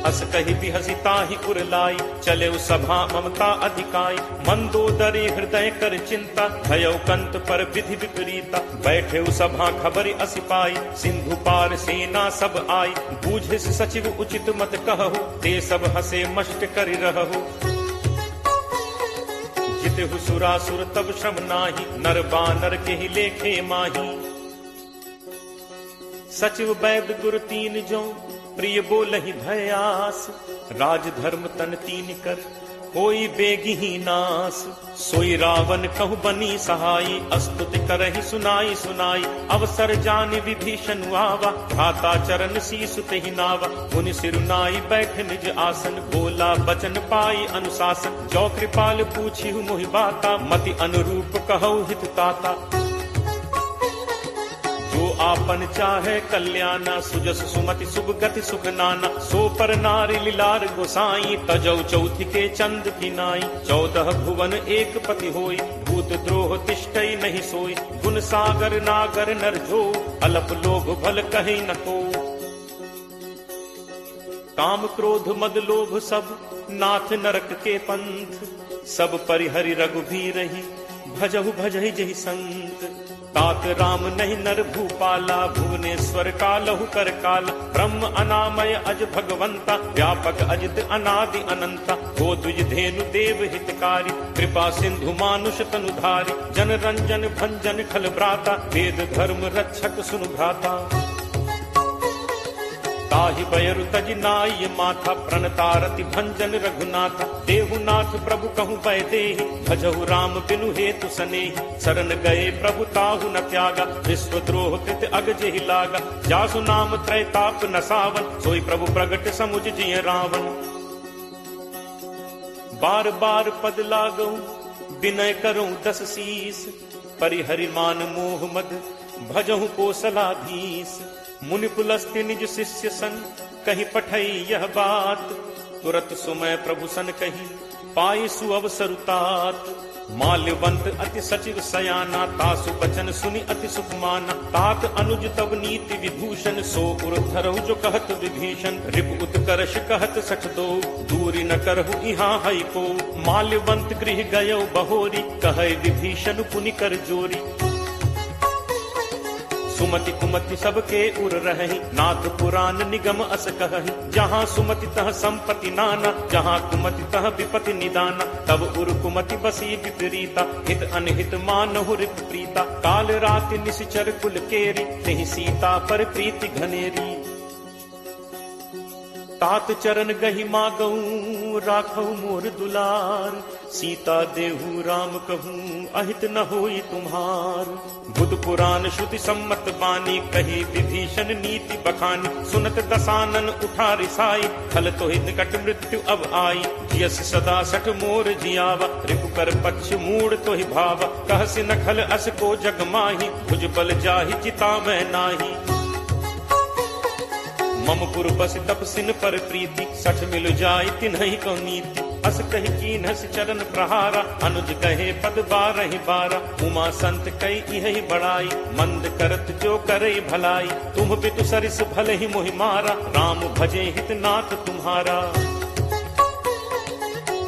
अस कही बिहसी ताहि उरलाई चले सभा ममता अधिकाई। मंदोदरी हृदय कर चिंता भयो कंत पर विधि विपरीता। बैठे सभा खबर असिपाई सिंधु पार सेना सब आई। बूझे सचिव उचित मत कहु ते सब हसे मष्ट कर रहु। जितहु सुरासुर तब श्रम नाही नर बानर के ही लेखे माही। सचिव वैद गुरु तीन जो प्रिय बोलहि भयास। राज धर्म तन तीन कर कोई बेगी ही नास। सोई रावण कहु बनी सहाई अस्तुति करहि सुनाई सुनाई। अवसर जानि विभीषण आवा भ्राता चरण शीसु तेहि नावा। मुनि सिरुनाई बैठ निज आसन बोला बचन पाई अनुशासन। जो कृपाल पूछिहु मोहि बाता मति अनुरूप कहु हित ताता। जो आपन चाहे कल्याणा सुजस सुमति शुभ गति सुख नाना। सो पर नारी लीलार गोसाई तजौ चौथि के चंद की नाई। 14 भुवन एक पति होई भूत द्रोह तिष्ठई नहीं सोई। गुण सागर नागर नर जो अलप लोभ भल कहि न को। काम क्रोध मद लोभ सब नाथ नरक के पंथ। सब परिहरि रघुबीर ही भजहु भजहि जहि संत। तात राम नहीं नर भूपाला भुवनेश्वर कालहु कर काल। ब्रह्म अनामय अज भगवंता व्यापक अजित अनादि अनंता। गो द्विज धेनु देव हितकारी कृपा सिंधु मानुष तनुधारी। जन रंजन भंजन खल भ्राता वेद धर्म रक्षक सुनु भ्राता। ताहि बयरु तज नाय माथा प्रणतारति भंजन रघुनाथा। देहुनाथ प्रभु कहु पै देहि भजहु राम बिनु हेतु सनेहि। शरण गए प्रभु ताहु न त्यागा विश्वद्रोह कृत अग जेहि लागा। जासु नाम त्रैताप न सावन सोई प्रभु प्रगट समुझ जिय रावण। बार बार पद लागऊ विनय करऊं 10 शीस। परिहरि मान मोह मद भजहु कोसलाधीश। मुनि पुलस्त्य निज शिष्य सन कही पठई यह बात। तुरत सुमय प्रभु सन कही पाई सुअवसरु तात। माल्यवंत अति सचिव सयाना तासु बचन सुनि अति सुख माना। तात अनुज तब नीति विभूषण सो उर धरहु जो कहत विभीषण। रिप उत्कर्ष कहत सठ दो दूरी न करहु इहाँ हई को। माल्यवंत गृह गयो बहोरी कहे विभीषण पुनि कर जोरी। सुमति कुमति सबके उर रही नाथ पुराण निगम अस कहहि। जहाँ सुमति तह संपत्ति नाना जहाँ कुमति तह विपति निदाना। तब उर कुमति बसी विपरीता हित अनहित मानहु रिप प्रीता। काल राति निश्चर कुल केरी तेहि सीता पर प्रीति घनेरी। तात चरण गही मागऊ राखऊ मोर दुलार, सीता देहु राम कहूँ अहित न होई तुम्हार। बुध पुराण श्रुति सम्मत बानी, कही विभीषण नीति बखानी। सुनत दसानन उठा रिसाई, खल तो निकट मृत्यु अब आई। जियस सदा सठ मोर जियावा, रिपु कर पक्ष मूड तो ही भावा। कहसि न खल अस को जग माही, भुज बल जाहि चिता मैं नाही। मम पुर बस तपसिन पर प्रीति, सठ मिल जाय तिन्हि को नीति। अस कही कीन्हस चरण प्रहारा, अनुज कहे पद बारहि बारा। उमा संत कई यही बड़ाई, मंद करत जो करे भलाई। तुम पितु सरिस भले ही मोहि मारा, राम भजे हित नाथ तुम्हारा।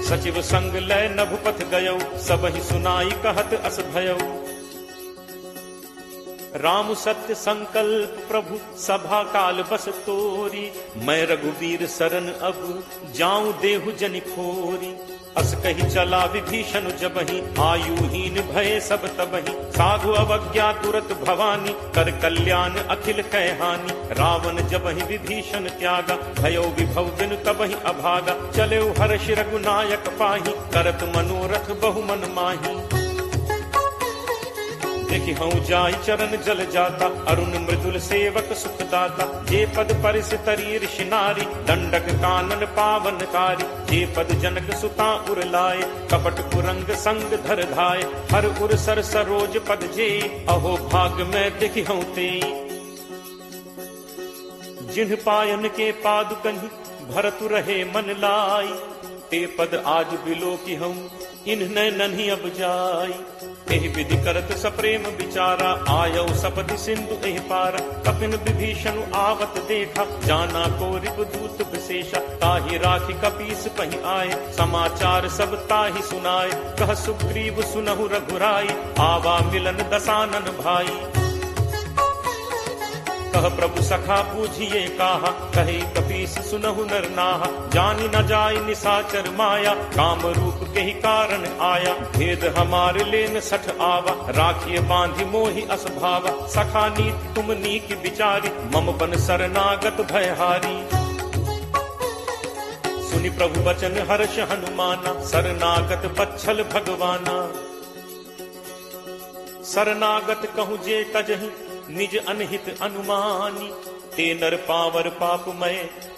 सचिव संग लय नभुपथ गयौ, सबहि सुनाई कहत अस भयौ। राम सत्य संकल्प प्रभु सभा काल बस तोरी। मैं रघुवीर सरन अब जाऊं देहु जनि खोरी। अस कही चला विभीषण जबहि, आयुहीन भय सब तबहि। साधु अवज्ञा तुरत भवानी, कर कल्याण अखिल कै हानि। रावण जबहि विभीषण त्यागा, भयो विभव बिनु तबहि अभागा। चले हर्ष रघुनायक पाही, करत मनोरथ बहु मन माही। देखि हूँ जाय चरण जल जाता, अरुण मृदुल सेवक सुखदाता। जे पद परिस तरी ऋषि नारी, दंडक कानन पावनकारी। जे पद जनक सुता उर लाए, कपट कुरंग संग धर धाय। हर उर सर सरोज पद जे, अहो भाग में देखि हूँ ते। जिन्ह पायन के पादुकहि, भरतु रहे मन लाई। ते पद आज बिलो की हूँ, इन्ह नन्ही अब जाई। एहि विधि करत सप्रेम विचारा, आयौ सपति सिंधु एहि पारा। कपिन विभीषण आवत देखा, जाना को रिपुदूत विशेषा। ताहि राखी कपीस पहि आए, समाचार सब ताहि सुनाए। कह सुग्रीव सुनहु रघुराई, आवा मिलन दसानन भाई। कह प्रभु सखा पूछिए काहा, कहे कपीस सुनहु नर नाहा। जानी न जाय निसाचर माया, काम रूप के ही कारण आया। भेद हमारे लेन सठ आवा, राखिए बांधि मोहि अस भावा। सखा नीत तुम नीक विचारी, मम बन शरणागत भयहारी। सुनि प्रभु वचन हर्ष हनुमाना, शरणागत बच्छल भगवाना। शरणागत कहूँ जे तजहि, निज अनहित अनुमानी। ते नर पावर पापमय,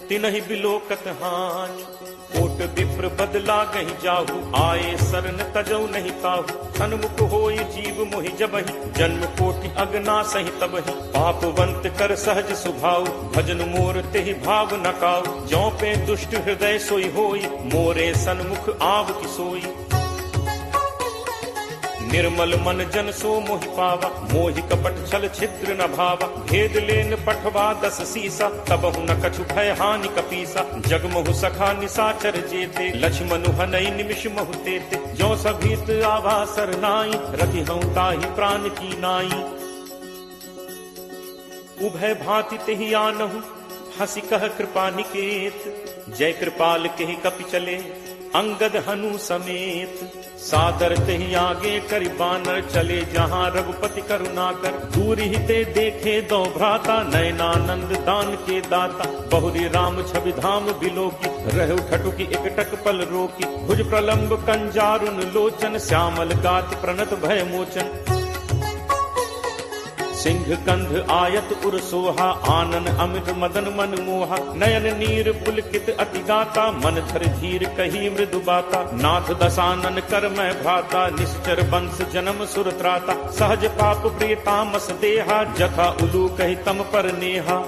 तिनहि बिलोकत हानि। कोट विप्र बदला गहि जाहु, आए शरण तजौ नहीं ताहु। सन्मुख होय जीव मोहि जबहि, जन्म कोटि अगना सहि तबहि। पापवंत कर सहज सुभाव, भजन मोर तेहि भाव न काऊ। जौ पे दुष्ट हृदय सोई होई, मोरे सन्मुख आव की सोई। निर्मल मन जन सो मोहि पावा, मोहि कपट छल छिद्र न भावा। भेद लेन पठवा 10 सीसा, तबहु न कछु भय हानि कपीसा। जगमहु सखा निसाचर जेते, लक्ष्मणु हनई निमिष महु तेते। जो सभीत आवा सरनाई, रति हूँ ताहि प्राण की नाई। उभय भांति तेहि आनहु, हंसी कह कृपा निकेत। जय कृपाल केहि कपि चले, अंगद हनु समेत। सादर तेहि आगे करि बानर, चले जहाँ रघुपति करुणाकर। दूर ही ते देखे दो भ्राता, नयनानंद दान के दाता। बहुरी राम छवि धाम बिलोकी, रहु ठटुकी एकटक पल रोकी। भुज प्रलंब कंजारुन लोचन, श्यामल गात प्रणत भय मोचन। सिंह कंध आयत उर सोहा, आनन अमित मदन मन मोहा। नयन नीर पुलकित अति गाता, मन धर धीर कही मृदु बाता। नाथ दसानन कर मैं भ्राता, निश्चर वंश जन्म सुर त्राता। सहज पाप प्रिय तामस देहा, जथा उलू कही तम पर नेहा।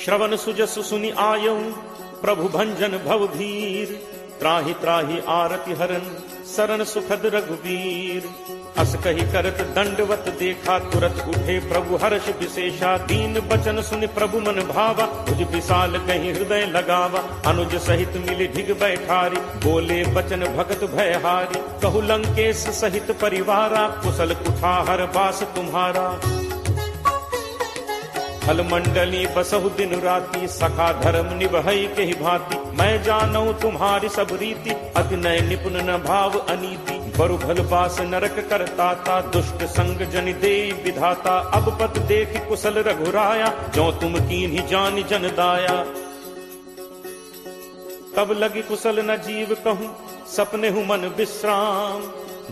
श्रवण सुजसु सुनि आयऊ, प्रभु भंजन भव भीर। त्राहि त्राहि आरति हरन, शरण सुखद रघुवीर। अस कही करत दंडवत देखा, तुरत उठे प्रभु हर्ष विशेषा। दीन बचन सुनि प्रभु मन भावा, भुज विशाल कहीं हृदय लगावा। अनुज सहित मिली ढिग बैठारी, बोले बचन भगत भयहारी। कहु लंकेश सहित परिवारा, कुशल कुठार बास तुम्हारा। फल मंडली बसहु दिन राति, सखा धर्म निभई के ही भांति। मैं जानऊ तुम्हारी सब रीति, अति नय निपुण न भाव अनीति। बरु भल बास नरक करता ता, दुष्ट संग जन दे विधाता। अब पत देख कुशल रघुराया, जो तुम कीन्ही जान जन दाया। तब लगी कुशल न जीव कहूँ, सपने हूँ मन विश्राम।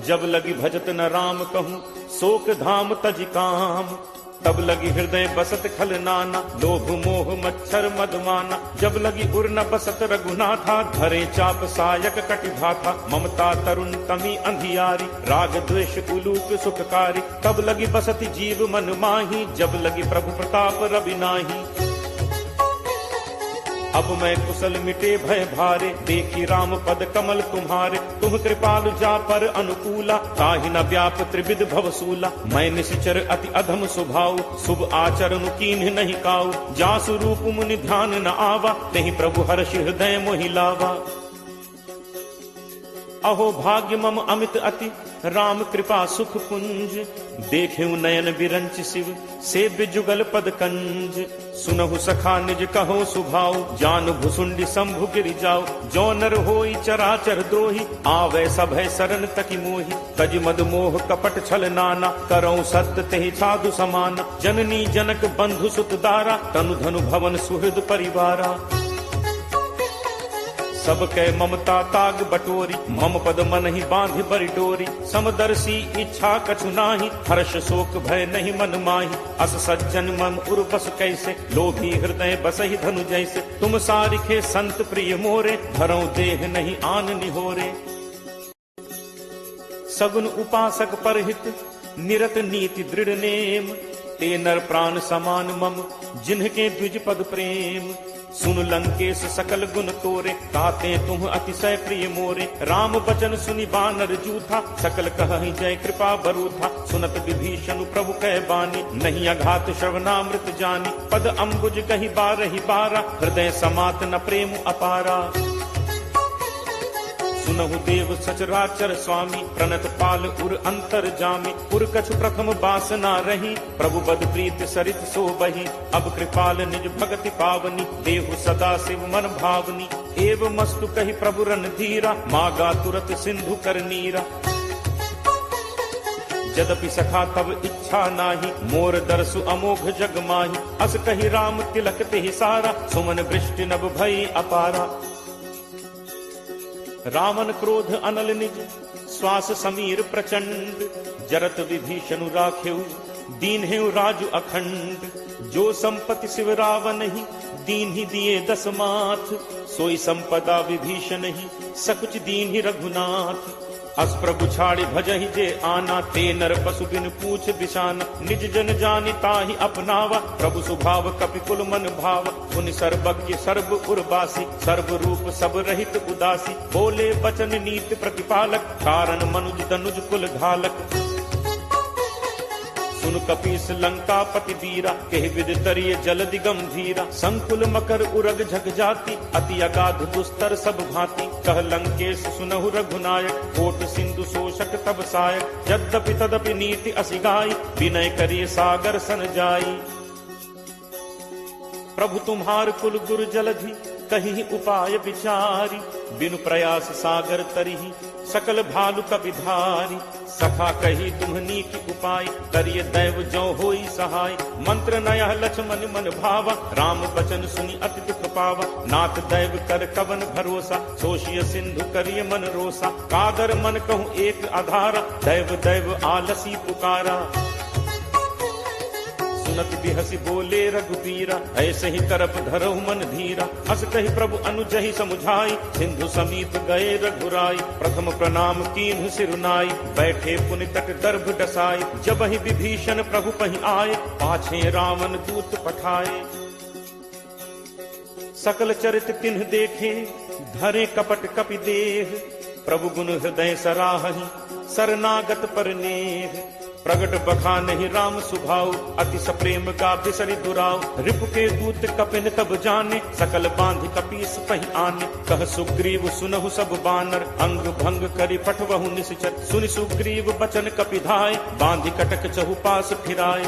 जब लगी भजत न राम कहूँ, शोक धाम तज काम। तब लगी हृदय बसत खल नाना, लोभ मोह मच्छर मदमाना। जब लगी उर न बसत रघुनाथा, धरे चाप सायक कटिभाथा। ममता तरुण तमी अंधियारी, राग द्वेष उलूक सुखकारी। तब लगी बसत जीव मन माही, जब लगी प्रभु प्रताप रवि नाही। अब मैं कुशल मिटे भय भारे, देखी राम पद कमल तुम्हारे। तुम कृपालु जा पर अनुकूला, ताहि न व्याप त्रिविध भवसूला। मैं निश्चर अति अधम स्वभाव, शुभ आचरण कीन्ह नहीं काऊ। जासु रूप मुनि ध्यान न आवा, नहीं प्रभु हर्ष हृदय मोहि लावा। अहो भाग्य मम अमित अति, राम कृपा सुख पुंज। देखेऊ नयन बिरंच शिव, सेव्य जुगल पद कंज। सुनहु सखा निज कहो सुभाव, जान भुसुंडी शंभु गिरि जाओ। जो नर होई चराचर द्रोही, आवे सभय शरण तकी मोहि। तज मद मोह कपट छल नाना, करौ सत्य तेहि साधु समाना। जननी जनक बंधु सुत दारा, तनु धनु भवन सुहृद परिवारा। सबके ममता ताग बटोरी, मम पद मन ही बांध बरि डोरी। समदर्शी इच्छा कछु नाही, हर्ष शोक भय नहीं मन माही। अस सज्जन मम उर बस कैसे, लोभी हृदय बसहि धनु जैसे। तुम सारिखे संत प्रिय मोरे, धरौ देह नहीं आन निहोरे। सगुन उपासक परहित, निरत नीति दृढ़ नेम। ते नर प्राण समान मम, जिन्हके द्विज पद प्रेम। सुन लंकेश सकल गुण तोरे, ताते तुम अतिशय प्रिय मोरे। राम बचन सुनि बानर जूथा, सकल कहहि जय कृपा बरूथा। सुनत विभीषण प्रभु कह बानी, नहीं अघात श्रवणामृत जानी। पद अम्बुज कहि बारहि बारा, हृदय समात न प्रेम अपारा। सुनहु देव सचराचर स्वामी, प्रणत पाल उर अंतर जामी। उर कछु प्रथम बासना रही, प्रभु बद प्रीत सरित सो बही। अब कृपाल निज भगति पावनी, देहु सदा शिव मन भावनी। एव मस्तु कहि प्रभु रन धीरा, मागा तुरत सिंधु कर नीरा। यद्यपि सखा तब इच्छा नाही, मोर दर्शु अमोघ जग माही। अस कहि राम तिलक तेहि सारा, सुमन वृष्टि नभ भई अपारा। रावण क्रोध अनल निज, श्वास समीर प्रचंड। जरत विभीषण राखेऊ, दीन हेउ राजु अखंड। जो संपत्ति शिव रावण ही, दीन ही दिए 10 माथ। सोई संपदा विभीषण ही, सकुच दीन ही रघुनाथ। अस प्रभु छाड़ी भजहि जे आना, ते नर पशु बिन पूछ बिशाना। निज जन जानि ताहि अपनावा, प्रभु स्वभाव कपि कुल मन भाव। पुनि सर्वज्ञ सर्व उर्वासी, सर्व रूप सब रहित उदासी। बोले बचन नीति प्रतिपालक, कारण मनुज तनुज कुल घालक। सुन कपीस लंका पति वीरा, कहि विद तरिय जलदि गंभीरा। संकुल मकर उरग झग जाति, अति अगाध दुस्तर सब भांति। कह लंकेश सुनहु रघुनायक, कोट सिंधु शोषक तब सायक। यद्यपि तदपि नीति असिगाई, विनय करिय सागर सन जाई। प्रभु तुम्हार कुल गुरु जलधि, कहीं उपाय विचारी। बिनु प्रयास सागर तरिहि, सकल भालु कपिधारी। सखा कही तुम्हनी की उपाय, करिय दैव जो होई सहाय। मंत्र नया लक्ष्मण मन भावा, राम बचन सुनि अति दुख पावा। नाथ दैव कर कवन भरोसा, सोशिय सिंधु करिय मन रोसा। कादर मन कहूँ एक आधारा, दैव दैव आलसी पुकारा। सुनत बिहसी बोले रघुबीरा, ऐसे ही करप धरहु मन धीरा। अस कहि प्रभु अनुजहि समुझाई, सिंधु समीप गए रघुराई। प्रथम प्रणाम कीन्हु सिरुनाई, बैठे पुनि तट दर्भ डसाई। जब ही विभीषण प्रभु पहि आए, पाछे रावण दूत पठाए। सकल चरित तिन्ह देखे, धरे कपट कपि देह। प्रभु गुण हृदय सराहहि, शरणागत पर नेह। प्रगट बखानहि राम सुभाव, अति सप्रेम का बिसरि दुराव। रिपु के दूत कपिन तब जाने, सकल बांध कपीस पहि आने। कह सुग्रीव सुनहु सब बानर, अंग भंग करि पठवहु निश्चर। सुनि सुग्रीव बचन कपिधाय, बांधि कटक चहुपास फिराए।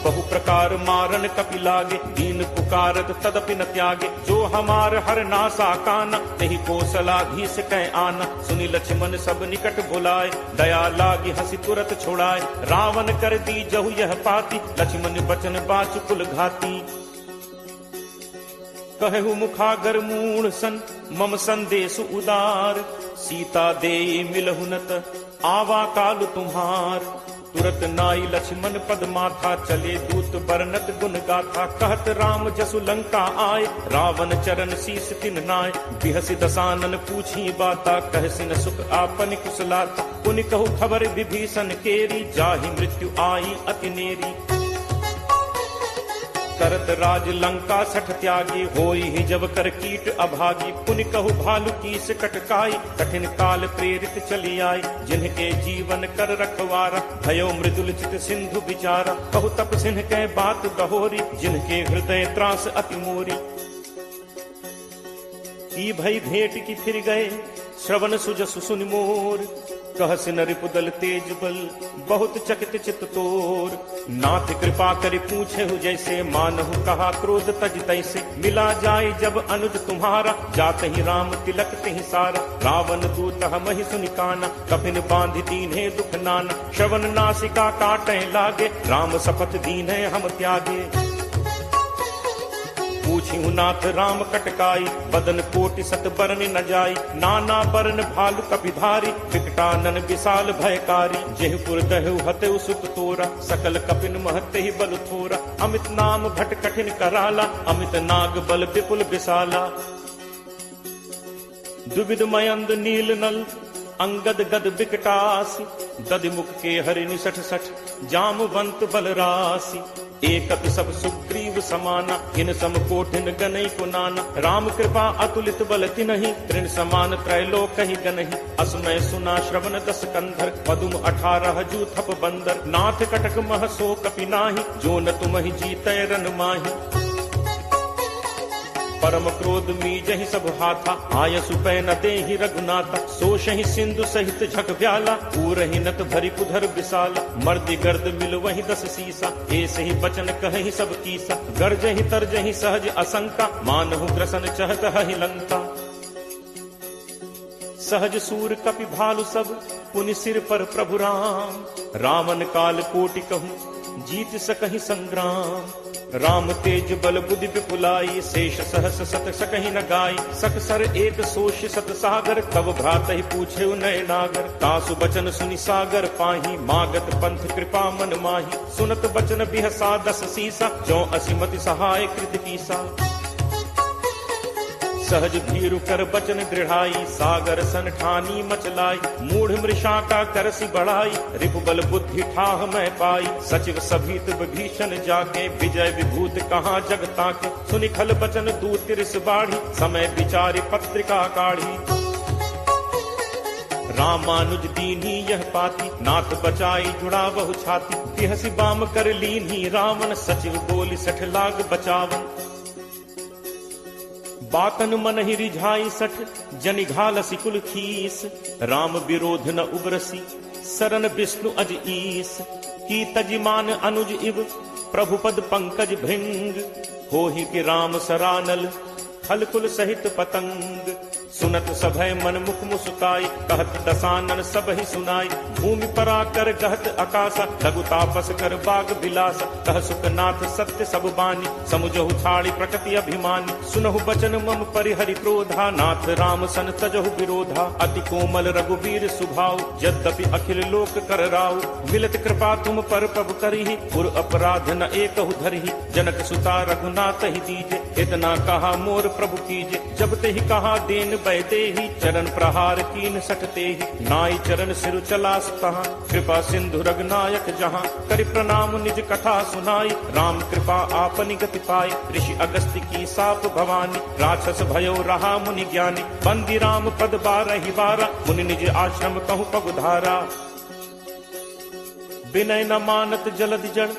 बहु प्रकार मारन कपि लागे, दीन पुकारत तदपि न त्यागे। जो हमार हर नासा काना, तेहि कौशलाधीश कह आना। सुनि लक्ष्मण सब निकट बुलाए, दया लागी हंसी तुरत छुड़ाए। रावण कर दी जहु यह पाती, लक्ष्मण बचन बाचु कुल घाती। कहु मुखागर मूढ़ सन, मम संदेश उदार। सीता दे मिलहु नत, आवा काल तुम्हार। तुरत नाई लक्ष्मण पद माथा, चले दूत बरनत गुण गाथा। कहत राम जसु लंका आए, रावण चरण शीस तिन नाय। बिहसि दसानन पूछी बाता, कहसिन सुख आपन कुशलाता। पुनि कहु खबर विभीषण केरी, जाहि मृत्यु आई अति नेरी। करत राज लंका सठ त्यागी, होई ही जब कर कीट अभागी। पुनि कहु भालु कीस कटकाई, कठिन काल प्रेरित चली आई। जिनके जीवन कर रखवारा, भयो मृदुल चित सिंधु विचारा। कहु तप सिंह के बात बहोरी, जिनके हृदय त्रास अति मोरी। की भई भेंट की फिर गए, श्रवण सुजसु सुनि मोर। कहसिन रिपुदल तेज बल, बहुत चकित चित तोर। नाथ कृपा करि पूछे हु जैसे, मानहु कहा क्रोध तज तैसे। मिला जाय जब अनुज तुम्हारा, जात ही राम तिलक तिहि सारा। रावण दूत हमहि सुनि काना, कफिन बांधि दीन्हे दुख नाना। श्रवण नासिका काटे लागे, राम शपथ दीन्हे हम त्यागे। पूछिहु नाथ राम कटकाई, बदन कोटि सत बरन न जाई। नाना बरन भालु कपिधारी, विकटानन विशाल भयकारी। जेहपुर दहु हतेउ सुत तोरा, सकल कपिन महते ही बल थोरा। अमित नाम भट कठिन कराला, अमित नाग बल विपुल विशाला। दुविध मयंद नील नल, अंगद गद विकटासी। दधिमुख के हरि निसठ सठ, जामवंत बलरासी। एकत सब सुग्रीव समाना, इन सम कोठिन गनई को नाना। राम कृपा अतुलित बल तिनहि, तृण समान त्रैलोक ही गनहि। असमय सुना श्रवण दस कंधर, पदुम 18 जू थप बंदर। नाथ कटक मह सो कपि नाहि, जो न तुमहि जीतै रन माहि। परम क्रोध मीजहि सब हाथा, आयसु पै न देहि रघुनाथा। सोषहि सिंधु सहित झक व्याला, पूरहि नत भरि पुधर विशाला। मर्दि गर्द मिल वहि 10 सीसा, ऐसे ही बचन कहहि सब कीसा। गर्जहि तरजहि सहज असंका, मानहु ग्रसन चहत हहि लंका। सहज सूर कपि भालु सब, पुनि सिर पर प्रभु राम। रावण काल कोटि कहूँ, जीत सकहि संग्राम। राम तेज बल बुद्धि विपुलाई, शेष सहस सत सकहि न गाई। सकसर एक सोष सत सागर, तब भ्रात ही पूछे नय नागर। तासु बचन सुनि सागर पाही, मागत पंथ कृपा मन माही। सुनत बचन बिहसा 10 सीसा, जो असिमति सहाय कृत कीसा। सहज भीरु कर बचन दृढ़ाई, सागर सन ठानी मचलाई। मूढ़ मृषा का करसी बढ़ाई, रिपुबल बुद्धि ठाह मैं पाई। सचिव सभीत विभीषण जाके, विजय विभूत कहाँ जगता के। सुनि खल बचन दूत तिरस बाढ़ी, समय विचारि पत्रिका काढ़ी। रामानुज दीन्ही यह पाती, नाथ बचाई जुड़ा बहु छाती। तिहसि बाम कर लीन्ही रावण, सचिव बोली 60 लाग बचावन। बातन मन ही रिझाई 60, जनि घालसी कुल खीस। राम विरोध न उबरसी, सरन विष्णु अज ईस। की तजिमान अनुज इव, प्रभु पद पंकज भृंग। होहि कि राम सरानल, फल कुल सहित पतंग। सुनत सभय मन मुख मुस्काई, कहत दसानन सब ही सुनाई। भूमि परा कर गहत आकाशा, लघु तापस कर बाग बिलासा। कह सुखनाथ सत्य सब बानी, समुझहु छाड़ी प्रकृति अभिमानी। सुनहु बचन मम परिहरि क्रोधा, नाथ राम सन तजहु विरोधा। अति कोमल रघुवीर सुभाव, यद्यपि अखिल लोक कर राव। मिलत कृपा तुम पर प्रभु करिहि, पुर अपराध न एकहु धरिहि। जनक सुता रघुनाथ ही दीजे, इतना कहा मोर प्रभु कीजे। जब ते ही कहा देन बैते ही, चरण प्रहार कीन सटते ही। नाई चरण सिरु चलास तहाँ, कृपा सिंधु रघुनायक जहाँ। करि प्रणाम निज कथा सुनाई, राम कृपा आपनि गति पाई। ऋषि अगस्त्य की साप भवानी, राक्षस भयो रहा मुनि ज्ञानी। बंदी राम पद 12 बारा, मुनि निज आश्रम कहु पगुधारा। विनय न मानत जलद जड़,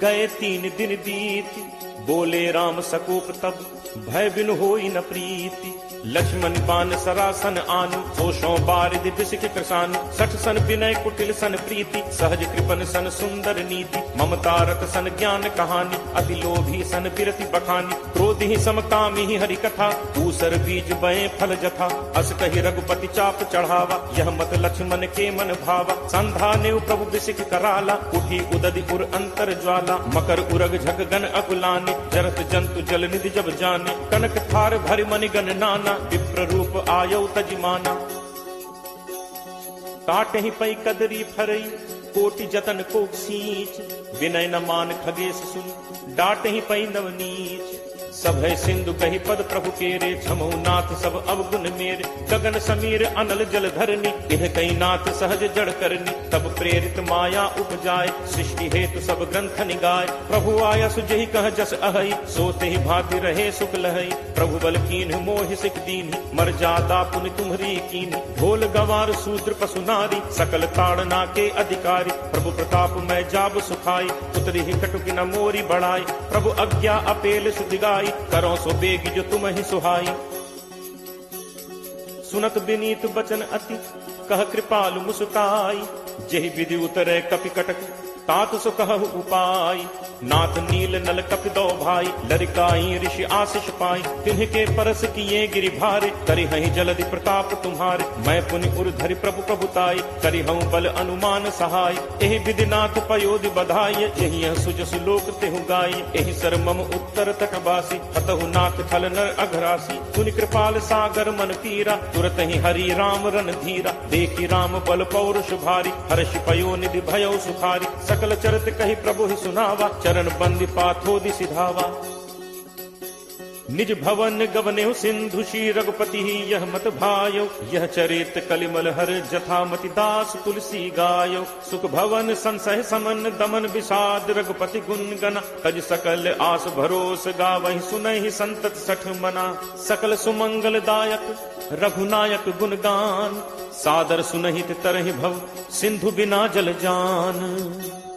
गए 3 दिन बीती। बोले राम सकोप तब, भय बिनु होई न प्रीति। लक्ष्मण बान सरासन आनु, होशों बारिद बिसिक कृषानु, सठ सन विनय कुटिल सन प्रीति, सहज कृपन सन सुंदर नीति, ममता रत सन ज्ञान कहानी, अति लोभी सन बिरति बखानी, क्रोध ही समकामी ही हरि कथा, ऊसर बीज बए फल जथा, अस कही रघुपति चाप चढ़ावा, यह मत लक्ष्मण के मन भावा, संधा नेव प्रभु बिसिक कराला, उठी उदधि उर अंतर ज्वाला, मकर उरग झग गन अकुलाने, जरत जंतु जल निधि जब जाने, कनक थार भरि मनि गण नाना, विप्र रूप आयो तजिमाना, काटहि पै कदरी फरई, कोटि जतन को सींच, विनय न मान खगेश सुन, डांटहि पै नवनीच, सब है सिंधु कही पद प्रभु केरे, छमौ नाथ सब अवगुण मेरे, गगन समीर अनल जल धरनी, इह कई नाथ सहज जड़ करनी, तब प्रेरित माया उपजाए, सृष्टि हेतु सब ग्रंथ निगाय, प्रभु आया सुजहि कह जस अहई, सोते ही भांति रहे सुख लहई, प्रभु बल कीन्ह मोहि सिख दीन्हि, मर जादा पुनि तुम्हरी कीन्हि, ढोल गंवार शूद्र पशु नारी, सकल ताड़ना के अधिकारी, प्रभु प्रताप मैं जाब सुखाई, उतरी ही कटुक न मोरी बढ़ाई, प्रभु अज्ञा अपेल सुदिगाई, करो सो बेग जो तुम ही सुहाई, सुनत विनीत बचन अति, कह कृपालु मुस्काई, जेहि विधि उतरे कपि कटक, तात सो कहु उपाय, नाथ नील नल कपि दो भाई, लरिकाई ऋषि आशीष पाई, तिन्ह परस किए गिरि भारे, करि हहि जलधि प्रताप तुम्हारे, मैं पुनि उर धरि प्रभु प्रभुताई, करि हूँ बल अनुमान सहाय, एहि विधि नाथ पयोधि बधाई, यही सुज सुलोक तेहु गाई, एहि सर मम उत्तर तटवासी, हतहु नाथ खल नर अघरासी, पुनि कृपाल सागर मन पीरा, तुरत ही हरि राम रन धीरा, देखी राम बल पौरुष भारी, हर्ष पयो निधि भयो सुखारी, सकल चरित कही प्रभु ही सुनावा, चरण बंदी पाथोदि सिधावा, निज भवन गवनेहु सिंधु श्री रघुपति ही यह मत भायो, यह चरित कलिमल हर जथामति दास तुलसी गायो, सुख भवन संसह समन दमन विषाद, रघुपति गुण गना, तज सकल आस भरोस गावहि, सुनहि संतत सठ मना, सकल सुमंगल दायक रघुनायक गुणगान, सादर सुनहित तरहि भव, सिंधु बिना जल जान।